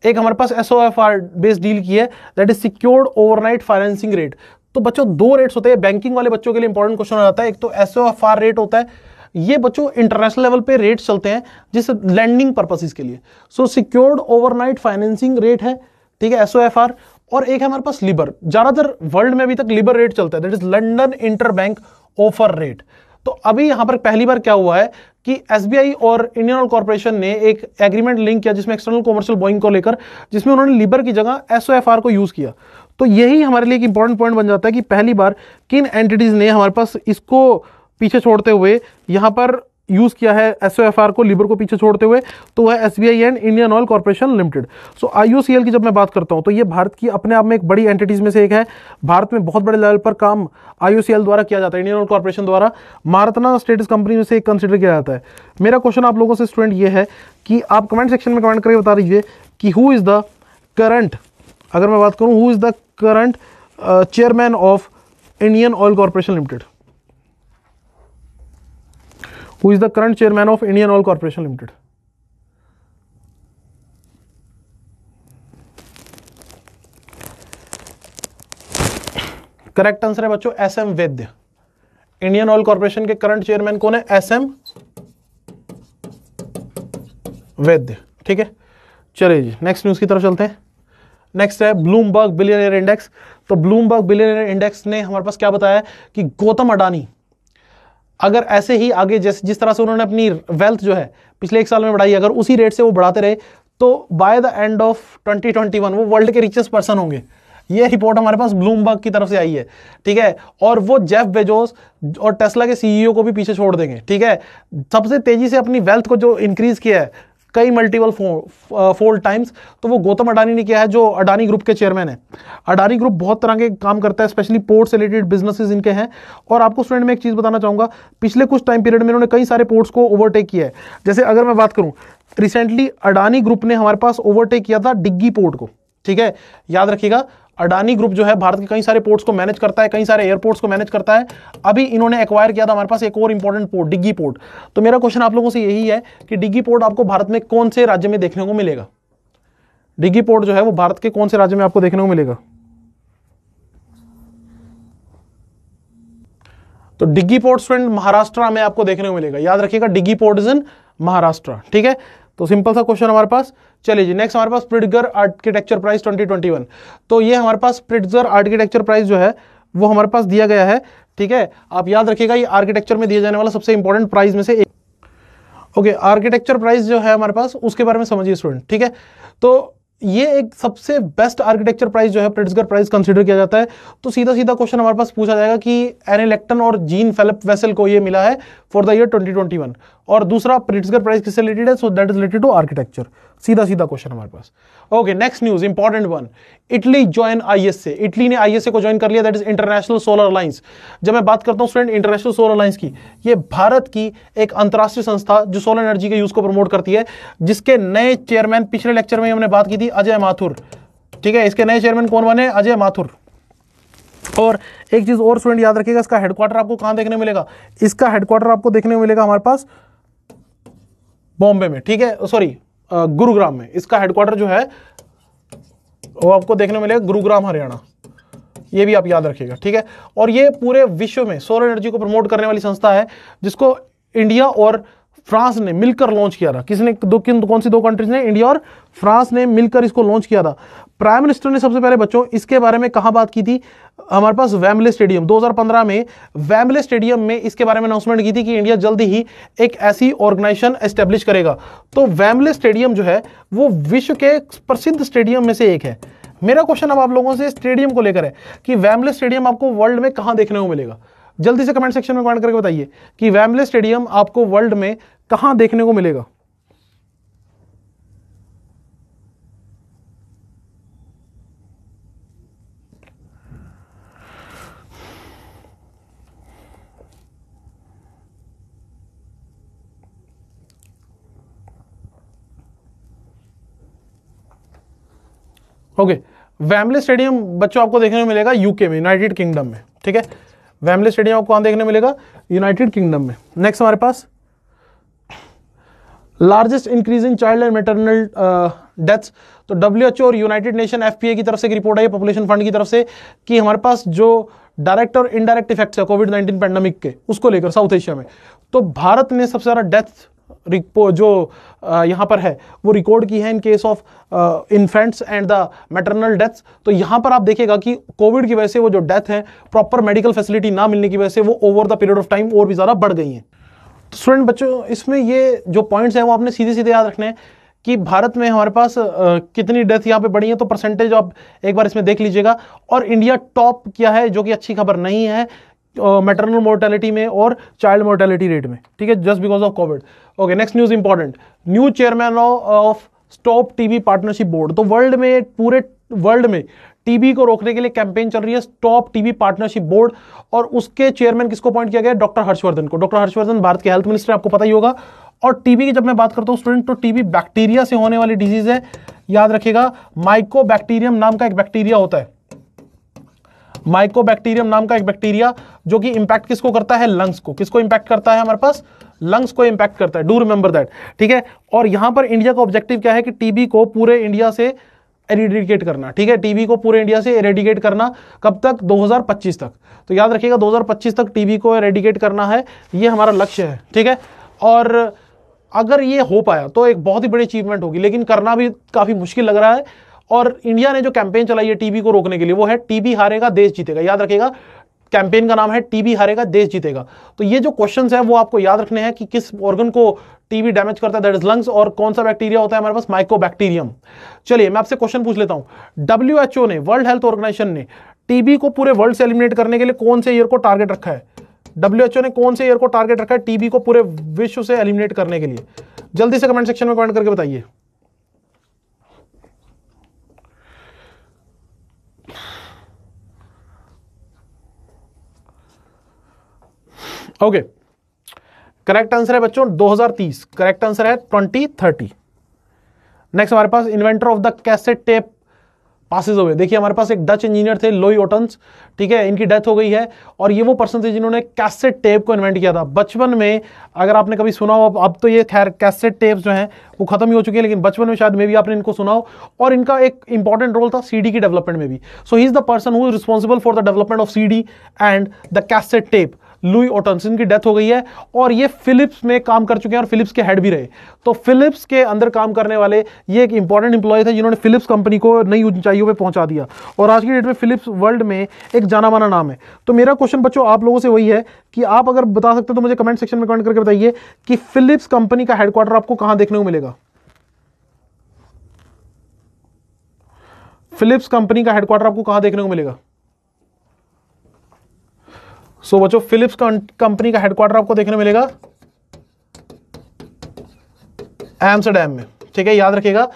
एक हमारे पास SOFR बेस्ड डील की है, that is secured overnight financing rate. तो बच्चों, 2 रेट्स होते हैं। बैंकिंग वाले बच्चों के लिए इंपॉर्टेंट क्वेश्चन हो जाता है। एक तो SOFR रेट होता है, ये बच्चों इंटरनेशनल लेवल पे रेट चलते हैं जिस लैंडिंग पर्पसेस के लिए। सो सिक्योर्ड ओवरनाइट फाइनेंसिंग रेट है, ठीक है, SOFR। और एक है हमारे पास लिबर, ज्यादातर वर्ल्ड में अभी तक लिबर रेट चलता है, that is London interbank offer rate. तो अभी यहां पर पहली बार क्या हुआ है कि SBI और इंडियन ऑयल कॉर्पोरेशन ने एक एग्रीमेंट लिंक किया जिसमें एक्सटर्नल कॉमर्शियल बॉइंग को लेकर, जिसमें उन्होंने लिबर की जगह SOFR को यूज किया। तो यही हमारे लिए एक इंपॉर्टेंट पॉइंट बन जाता है कि पहली बार किन एंटिटीज ने हमारे पास इसको पीछे छोड़ते हुए यहां पर यूज किया है SOFR को, लिबर को पीछे छोड़ते हुए, तो है SBI and Indian oil corporation limited. So IOCL की जब मैं बात करता हूं तो ये भारत की अपने आप में एक बड़ी एंटिटीज में से एक है। भारत में बहुत बड़े लेवल पर काम IOCL द्वारा किया जाता है, इंडियन ऑयल कॉर्पोरेशन द्वारा। महारत्ना स्टेटस कंपनी में से एक कंसिडर किया जाता है। मेरा क्वेश्चन आप लोगों से स्टूडेंट ये है कि आप कमेंट सेक्शन में कमेंट करके बता दीजिए कि हु इज द करंट, अगर मैं बात करूं, who is the current chairman of Indian oil corporation limited? Who is the current chairman of Indian Oil Corporation Limited? Correct answer है बच्चों SM वैद्य। इंडियन ऑयल कॉर्पोरेशन के करंट चेयरमैन कौन है? SM वैद्य, ठीक है। चलिए जी, नेक्स्ट न्यूज की तरफ चलते हैं। नेक्स्ट है ब्लूमबर्ग बिलियनियर इंडेक्स। तो ब्लूमबर्ग बिलियनियर इंडेक्स ने हमारे पास क्या बताया कि गौतम अडानी अगर ऐसे ही आगे जिस तरह से उन्होंने अपनी वेल्थ जो है पिछले 1 साल में बढ़ाई, अगर उसी रेट से वो बढ़ाते रहे तो बाय द एंड ऑफ 2021 वो वर्ल्ड के रिचेस्ट पर्सन होंगे। ये रिपोर्ट हमारे पास ब्लूमबर्ग की तरफ से आई है, ठीक है। और वो जेफ बेजोस और टेस्ला के सीईओ को भी पीछे छोड़ देंगे, ठीक है। सबसे तेजी से अपनी वेल्थ को जो इंक्रीज किया है कई मल्टीपल फोल्ड टाइम्स, तो वो गौतम अडानी ने किया है, जो अडानी ग्रुप के चेयरमैन है। अडानी ग्रुप बहुत तरह के काम करता है, स्पेशली पोर्ट से रिलेटेड बिजनेसेस इनके हैं। और आपको स्टूडेंट में एक चीज बताना चाहूंगा, पिछले कुछ टाइम पीरियड में इन्होंने कई सारे पोर्ट्स को ओवरटेक किया है। जैसे अगर मैं बात करूं, रिसेंटली अडानी ग्रुप ने हमारे पास ओवरटेक किया था डिग्गी पोर्ट को, ठीक है। याद रखिएगा, अडानी ग्रुप जो है भारत के कई सारे पोर्ट्स को मैनेज करता है, कई सारे एयरपोर्ट्स को मैनेज करता है। अभी इन्होंने एक्वायर किया था हमारे पास एक और इंपॉर्टेंट पोर्ट, डिग्गी पोर्ट। तो मेरा क्वेश्चन आप लोगों से यही है कि डिग्गी पोर्ट आपको भारत में कौन से राज्य में देखने को मिलेगा? डिग्गी पोर्ट जो है वो भारत के कौन से राज्य में आपको देखने को मिलेगा? तो डिग्गी पोर्ट स्टूडेंट महाराष्ट्र में आपको देखने को मिलेगा। याद रखिएगा, डिग्गी पोर्ट इज इन महाराष्ट्र, ठीक है। तो सिंपल सा क्वेश्चन हमारे पास। चलिए जी, नेक्स्ट हमारे पास प्रिट्जगर आर्किटेक्चर प्राइज 2021। तो ये हमारे पास प्रिट्जगर आर्किटेक्चर प्राइज जो है वो हमारे पास दिया गया है, ठीक है। आप याद रखिएगा, ये आर्किटेक्चर में दिया जाने वाला सबसे इंपॉर्टेंट प्राइज में से एक। ओके, आर्किटेक्चर प्राइज जो है हमारे पास, उसके बारे में समझिए स्टूडेंट, ठीक है। तो ये एक सबसे बेस्ट आर्किटेक्चर प्राइज जो है प्रिट्जगर प्राइज कंसीडर किया जाता है। तो सीधा सीधा क्वेश्चन हमारे पास पूछा जाएगा कि एनी लेक्टन और जीन फिलिप वेसल को ये मिला है फॉर द ईयर 2021। और दूसरा प्रिट्जगर प्राइज किससे रिलेटेड है? So that is related to architecture. सीधा सीधा क्वेश्चन हमारे पास। Okay, next news, important one. Italy join ISA. Italy ने आईएसए को ज्वाइन कर लिया, that is international solar alliance. जब मैं बात करता हूं स्टूडेंट इंटरनेशनल सोलर अलायंस की, ये भारत की एक अंतरराष्ट्रीय संस्था जो सोलर एनर्जी के यूज को प्रमोट करती है, जिसके नए चेयरमैन पिछले लेक्चर में हमने बात की थी, अजय माथुर, ठीक है। इसके नए चेयरमैन कौन बने? अजय माथुर। और एक चीज और स्टूडेंट याद रखिएगा, इसका हेडक्वार्टर आपको कहां देखने को मिलेगा? इसका हेडक्वार्टर आपको देखने को मिलेगा हमारे पास बॉम्बे में, ठीक है, सॉरी गुरुग्राम में। इसका हेडक्वार्टर जो है वो आपको देखने को मिलेगा गुरुग्राम, हरियाणा। ये भी आप याद रखिएगा, ठीक है। और ये पूरे विश्व में सोलर एनर्जी को प्रमोट करने वाली संस्था है, जिसको इंडिया और फ्रांस ने मिलकर लॉन्च किया था। किसने? कौन सी दो कंट्रीज ने? इंडिया और फ्रांस ने मिलकर इसको लॉन्च किया था। प्राइम मिनिस्टर ने सबसे पहले बच्चों इसके बारे में कहां बात की थी? हमारे पास वेम्बले स्टेडियम 2015 में, वेम्बले स्टेडियम में इसके बारे में अनाउंसमेंट की थी कि इंडिया जल्दी ही एक ऐसी ऑर्गेनाइजेशन एस्टेब्लिश करेगा। तो वेम्बले स्टेडियम जो है वो विश्व के प्रसिद्ध स्टेडियम में से एक है। मेरा क्वेश्चन अब आप लोगों से स्टेडियम को लेकर है कि वेम्बले स्टेडियम आपको वर्ल्ड में कहां देखने को मिलेगा? जल्दी से कमेंट सेक्शन में कमेंट करके बताइए कि वेम्बले स्टेडियम आपको वर्ल्ड में कहां देखने को मिलेगा? ओके, वेम्बले स्टेडियम बच्चों आपको देखने को मिलेगा यूके में, यूनाइटेड किंगडम में, ठीक है। वेम्बले स्टेडियम आपको कहां देखने को मिलेगा? यूनाइटेड किंगडम में। नेक्स्ट हमारे पास largest increase in child and maternal deaths. तो डब्ल्यूएचओ और यूनाइटेड नेशन एफपीए की तरफ से एक रिपोर्ट आई, पॉपुलेशन फंड की तरफ से, कि हमारे पास जो डायरेक्ट और इनडायरेक्ट इफेक्ट्स है कोविड-19 पैंडेमिक के, उसको लेकर साउथ एशिया में, तो भारत ने सबसे ज्यादा डेथ जो यहां पर है वो रिकॉर्ड की है in case of infants and the maternal deaths. तो यहां पर आप देखिएगा कि कोविड की वजह से वो जो डेथ है, प्रॉपर मेडिकल फैसिलिटी ना मिलने की वजह से वो over the period of time और भी ज्यादा बढ़ गई हैं। तो स्टूडेंट बच्चों, इसमें ये जो पॉइंट्स हैं वो आपने सीधे सीधे याद रखने हैं कि भारत में हमारे पास कितनी डेथ यहाँ पे बढ़ी है। तो परसेंटेज आप एक बार इसमें देख लीजिएगा। और इंडिया टॉप क्या है, जो कि अच्छी खबर नहीं है, मैटरनल मोर्टेलिटी में और चाइल्ड मोर्टेलिटी रेट में, ठीक है, just because of Covid. Okay, next news important, new chairman of stop TB partnership board. तो वर्ल्ड में, पूरे वर्ल्ड में टीबी को रोकने के लिए कैंपेन चल रही है, स्टॉप टीबी पार्टनरशिप बोर्ड। और उसके चेयरमैन किसको अपॉइंट किया गया? डॉक्टर हर्षवर्धन को। डॉक्टर हर्षवर्धन भारत के हेल्थ मिनिस्टर, आपको पता ही होगा। और टीबी की जब मैं बात करता हूं स्टूडेंट, तो टीबी बैक्टीरिया से होने वाली डिजीज है। याद रखिएगा, माइकोबैक्टीरियम नाम का एक बैक्टीरिया होता है, माइकोबैक्टीरियम नाम का एक बैक्टीरिया, जो कि इंपैक्ट किसको करता है? लंग्स को। किसको इंपैक्ट करता है? हमारे पास लंग्स को इंपैक्ट करता है। डू रिमेंबर दैट, ठीक है। और यहां पर इंडिया का ऑब्जेक्टिव क्या है कि टीबी को पूरे इंडिया से एरेडिकेट करना, ठीक है। टीबी को पूरे इंडिया से एरेडिकेट करना, कब तक? 2025 तक। तो याद रखिएगा 2025 तक टीबी को एरेडिकेट करना है, ये हमारा लक्ष्य है, ठीक है। और अगर ये हो पाया तो एक बहुत ही बड़ी अचीवमेंट होगी, लेकिन करना भी काफी मुश्किल लग रहा है। और इंडिया ने जो कैंपेन चलाई है टीबी को रोकने के लिए, वो है टीबी हारेगा देश जीतेगा। याद रखिएगा, कैंपेन का नाम है टीबी हारेगा देश जीतेगा। तो ये जो क्वेश्चंस है वो आपको याद रखने हैं कि किस ऑर्गन को टीबी डैमेज करता है, दैट इज लंग्स, और कौन सा बैक्टीरिया होता है हमारे पास, माइकोबैक्टीरियम। चलिए मैं आपसे क्वेश्चन पूछ लेता हूं, WHO ने, वर्ल्ड हेल्थ ऑर्गेनाइजेशन ने टीबी को पूरे वर्ल्ड से एलिमिनेट करने के लिए कौन से ईयर को टारगेट रखा है? WHO ने कौन से ईयर को टारगेट रखा है टीबी को पूरे विश्व से एलिमिनेट करने के लिए? जल्दी से कमेंट सेक्शन में कमेंट करके बताइए। ओके, करेक्ट आंसर है बच्चों 2030, करेक्ट आंसर है 2030। नेक्स्ट हमारे पास inventor of the cassette tape passes away. देखिए हमारे पास एक डच इंजीनियर थे लोई ओटन्स, ठीक है, इनकी डेथ हो गई है, और ये वो पर्सन थे जिन्होंने कैसेट टेप को इन्वेंट किया था। बचपन में अगर आपने कभी सुना हो, अब तो ये खैर कैसेट टेप्स जो हैं वो खत्म ही हो चुके हैं, लेकिन बचपन में शायद में भी आपने इनको सुना हो, और इनका एक इंपॉर्टेंट रोल था सीडी की डेवलपमेंट में भी। So he is the person who is responsible for the development of CD and the cassette tape, Lou Ottens. इनकी डेथ हो गई है, और ये फिलिप्स में काम कर चुके हैं और फिलिप्स के हेड भी रहे। तो फिलिप्स के अंदर काम करने वाले ये एक इंपॉर्टेंट इंप्लॉय थे जिन्होंने फिलिप्स कंपनी को नई ऊंचाइयों पे पहुंचा दिया, और आज की डेट में फिलिप्स वर्ल्ड में एक जाना माना नाम है। तो मेरा क्वेश्चन बच्चों आप लोगों से वही है कि आप अगर बता सकते हो तो मुझे कमेंट सेक्शन में कमेंट करके बताइए कि फिलिप्स कंपनी का हेडक्वार्टर आपको कहां देखने को मिलेगा? फिलिप्स कंपनी का हेडक्वार्टर आपको कहां देखने को मिलेगा? सो बच्चों फिलिप्स कंपनी का हेडक्वार्टर आपको देखने मिलेगा एम्स्टरडैम में, ठीक है, याद रखिएगा।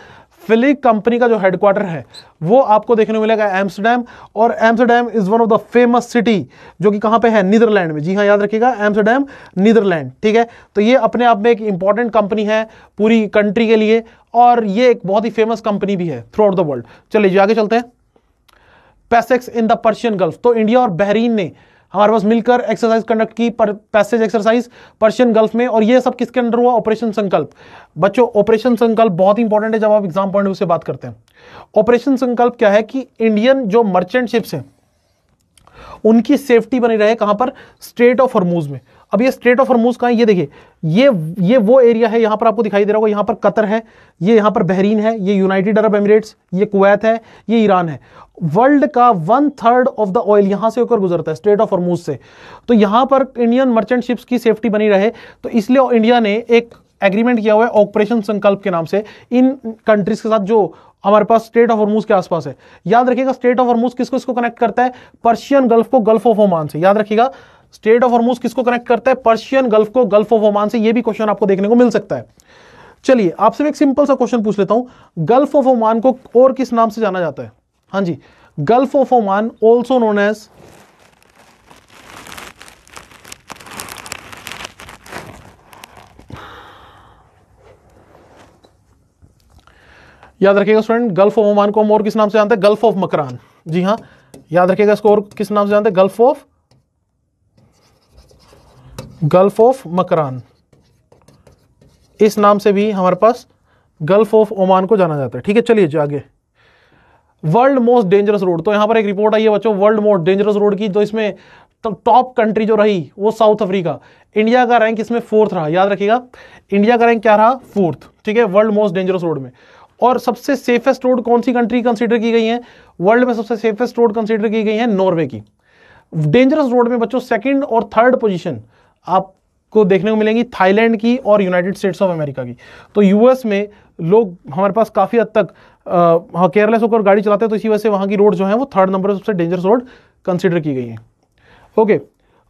फिलिप्स कंपनी का जो हेडक्वार्टर है वो आपको देखने को मिलेगा एम्स्टरडैम, और Amsterdam is one of the famous city जो कि कहां पे है? नीदरलैंड में। जी हाँ, याद रखिएगा एम्स्टरडैम नीदरलैंड, ठीक है। तो ये अपने आप में एक इंपॉर्टेंट कंपनी है पूरी कंट्री के लिए, और ये एक बहुत ही फेमस कंपनी भी है थ्रू आउट द वर्ल्ड। चलिए आगे चलते हैं। Passage in the Persian gulf, तो इंडिया और बहरीन ने हमारे पास मिलकर एक्सरसाइज कंडक्ट की, पैसेज एक्सरसाइज पर्शियन गल्फ में, और ये सब किसके अंडर हुआ? ऑपरेशन संकल्प। बच्चों ऑपरेशन संकल्प बहुत इंपॉर्टेंट है जब आप एग्जाम पॉइंट ऑफ व्यू से बात करते हैं। ऑपरेशन संकल्प क्या है कि इंडियन जो मर्चेंट शिप्स हैं उनकी सेफ्टी बनी रहे, कहां पर? स्ट्रेट ऑफ हॉर्मूज में। अब ये स्ट्रेट ऑफ हॉर्मूज कहां है? ये देखिए, ये वो एरिया है, यहां पर आपको दिखाई दे रहा होगा, यहां पर कतर है, ये यहां पर बहरीन है, ये यूनाइटेड अरब एमिरेट्स, ये कुवैत है, ये ईरान है। वर्ल्ड का 1/3 ऑफ द ऑयल यहां से होकर गुजरता है स्ट्रेट ऑफ हॉर्मूज से। तो यहां पर इंडियन मर्चेंट शिप्स की सेफ्टी बनी रहे, तो इसलिए इंडिया ने एक एग्रीमेंट किया हुआ है ऑपरेशन संकल्प के नाम से इन कंट्रीज के साथ जो हमारे पास स्ट्रेट ऑफ हॉर्मूज के आसपास है। याद रखिएगा स्ट्रेट ऑफ हॉर्मूज किसको इसको कनेक्ट करता है? पर्शियन गल्फ को गल्फ ऑफ ओमान से। याद रखिएगा स्ट्रेट ऑफ हॉर्मूज किसको कनेक्ट करता है? पर्शियन गल्फ को गल्फ ऑफ ओमान से। ये भी क्वेश्चन आपको देखने को मिल सकता है। चलिए आपसे एक सिंपल सा क्वेश्चन पूछ लेता हूं, गल्फ ऑफ ओमान को और किस नाम से जाना जाता है? हाँ जी, gulf of Oman also known as, याद रखिएगा स्टूडेंट, गल्फ ऑफ ओमान को हम और किस नाम से जानते हैं? Gulf of Makran. जी हाँ, याद रखिएगा इसको और किस नाम से जानते हैं? गल्फ ऑफ मकरान, इस नाम से भी हमारे पास गल्फ ऑफ ओमान को जाना जाता है। ठीक है, चलिए आगे। वर्ल्ड मोस्ट डेंजरस रोड, तो यहां पर एक रिपोर्ट आई है बच्चों वर्ल्ड मोस्ट डेंजरस रोड की, तो इसमें टॉप कंट्री जो रही वो साउथ अफ्रीका। इंडिया का रैंक इसमें 4th रहा। याद रखिएगा इंडिया का रैंक क्या रहा? 4th। ठीक है, वर्ल्ड मोस्ट डेंजरस रोड में। और सबसे सेफेस्ट रोड कौन सी कंट्री कंसीडर की गई है? वर्ल्ड में सबसे सेफेस्ट रोड कंसीडर की गई है नॉर्वे की। डेंजरस रोड में बच्चों 2nd और 3rd पोजीशन आपको देखने को मिलेंगी थाईलैंड की और यूनाइटेड स्टेट्स ऑफ अमेरिका की। तो यूएस में लोग हमारे पास काफी हद तक केयरलेस होकर गाड़ी चलाते हैं, तो इसी वजह से वहां की रोड जो है वो 3rd नंबर सबसे डेंजरस रोड कंसीडर की गई है। Okay,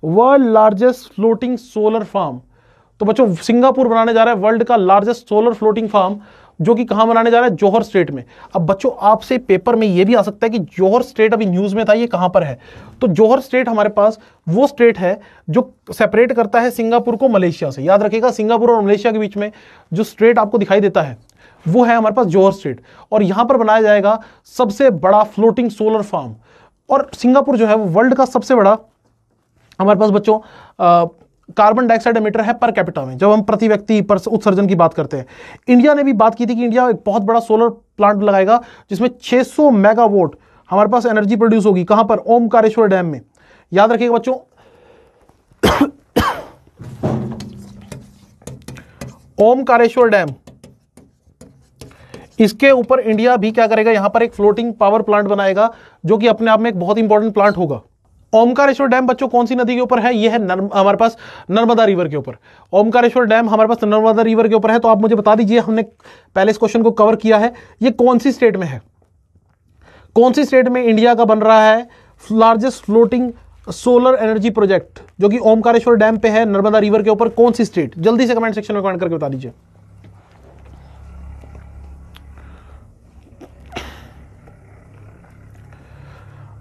world largest floating solar farm, तो बच्चों सिंगापुर बनाने जा रहा है वर्ल्ड का लार्जेस्ट सोलर फ्लोटिंग फार्म, जो कि कहां बनाने जा रहा है? जौहर स्टेट में। अब बच्चों आपसे पेपर में यह भी आ सकता है कि जौहर स्टेट अभी न्यूज में था, ये कहां पर है? तो जौहर स्टेट हमारे पास वो स्टेट है जो सेपरेट करता है सिंगापुर को मलेशिया से। याद रखिएगा सिंगापुर और मलेशिया के बीच में जो स्टेट आपको दिखाई देता है वो है हमारे पास जौहर स्टेट, और यहां पर बनाया जाएगा सबसे बड़ा फ्लोटिंग सोलर फार्म। और सिंगापुर जो है वो वर्ल्ड का सबसे बड़ा हमारे पास बच्चों कार्बन डाइऑक्साइड एमिटर है पर कैपिटा में, जब हम प्रति व्यक्ति पर उत्सर्जन की बात करते हैं। इंडिया ने भी बात की थी कि इंडिया एक बहुत बड़ा सोलर प्लांट लगाएगा जिसमें 600 मेगावाट हमारे पास एनर्जी प्रोड्यूस होगी। कहां पर? ओमकारेश्वर डैम में। याद रखिएगा बच्चों ओमकारेश्वर डैम, इसके ऊपर इंडिया भी क्या करेगा? यहां पर एक फ्लोटिंग पावर प्लांट बनाएगा जो कि अपने आप में एक बहुत इंपॉर्टेंट प्लांट होगा। ओमकारेश्वर डैम बच्चों कौन सी नदी के ऊपर है? ये है हमारे पास नर्मदा रिवर के ऊपर। ओमकारेश्वर डैम हमारे पास नर्मदा रिवर के ऊपर है। तो आप मुझे बता दीजिए, हमने पहले इस क्वेश्चन को कवर किया है, ये कौन सी स्टेट में है? कौन सी स्टेट में इंडिया का बन रहा है largest floating solar energy project, जो कि ओमकारेश्वर डैम पे है नर्मदा रिवर के ऊपर? कौन सी स्टेट? जल्दी से कमेंट सेक्शन में कमेंट करके बता दीजिए।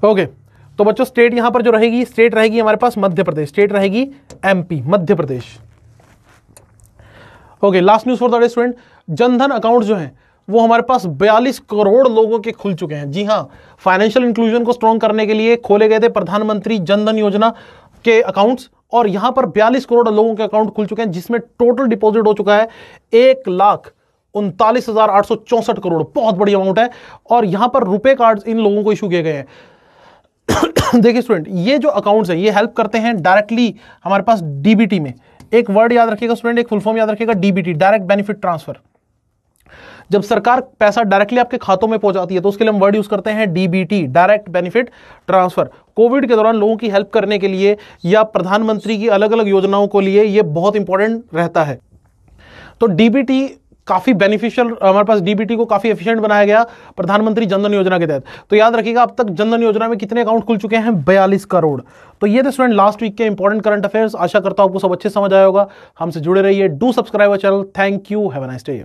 ओके, तो बच्चों स्टेट यहां पर जो रहेगी, स्टेट रहेगी हमारे पास मध्य प्रदेश, स्टेट रहेगी MP, Madhya Pradesh. Okay, last news for the day student, Jan Dhan account जो है वो हमारे पास 42 करोड़ लोगों के खुल चुके हैं। जी हां, फाइनेंशियल इंक्लूजन को स्ट्रॉन्ग करने के लिए खोले गए थे प्रधानमंत्री जनधन योजना के अकाउंट्स, और यहां पर 42 करोड़ लोगों के अकाउंट खुल चुके हैं, जिसमें टोटल डिपॉजिट हो चुका है 1,39,864 करोड़। बहुत बड़ी अमाउंट है। और यहां पर रुपए कार्ड इन लोगों को इशू किए गए हैं। देखिए स्टूडेंट, ये जो अकाउंट्स है ये हेल्प करते हैं डायरेक्टली हमारे पास डीबीटी में। एक वर्ड याद रखिएगा स्टूडेंट, एक फुल फॉर्म याद रखिएगा, डीबीटी, डायरेक्ट बेनिफिट ट्रांसफर। जब सरकार पैसा डायरेक्टली आपके खातों में पहुंचाती है तो उसके लिए हम वर्ड यूज करते हैं DBT, direct benefit transfer. Covid के दौरान लोगों की हेल्प करने के लिए या प्रधानमंत्री की अलग अलग योजनाओं को लिए ये बहुत इंपॉर्टेंट रहता है। तो डीबीटी काफी बेनिफिशियल, हमारे पास डीबीटी को काफी एफिशिएंट बनाया गया प्रधानमंत्री जनधन योजना के तहत। तो याद रखिएगा, अब तक जनधन योजना में कितने अकाउंट खुल चुके हैं? 42 करोड़। तो ये थे स्टूडेंट लास्ट वीक के इंपॉर्टेंट करंट अफेयर्स। आशा करता हूं आपको सब अच्छे समझ आया होगा। हमसे जुड़े रहिए, do subscribe our channel. Thank you, have a nice day.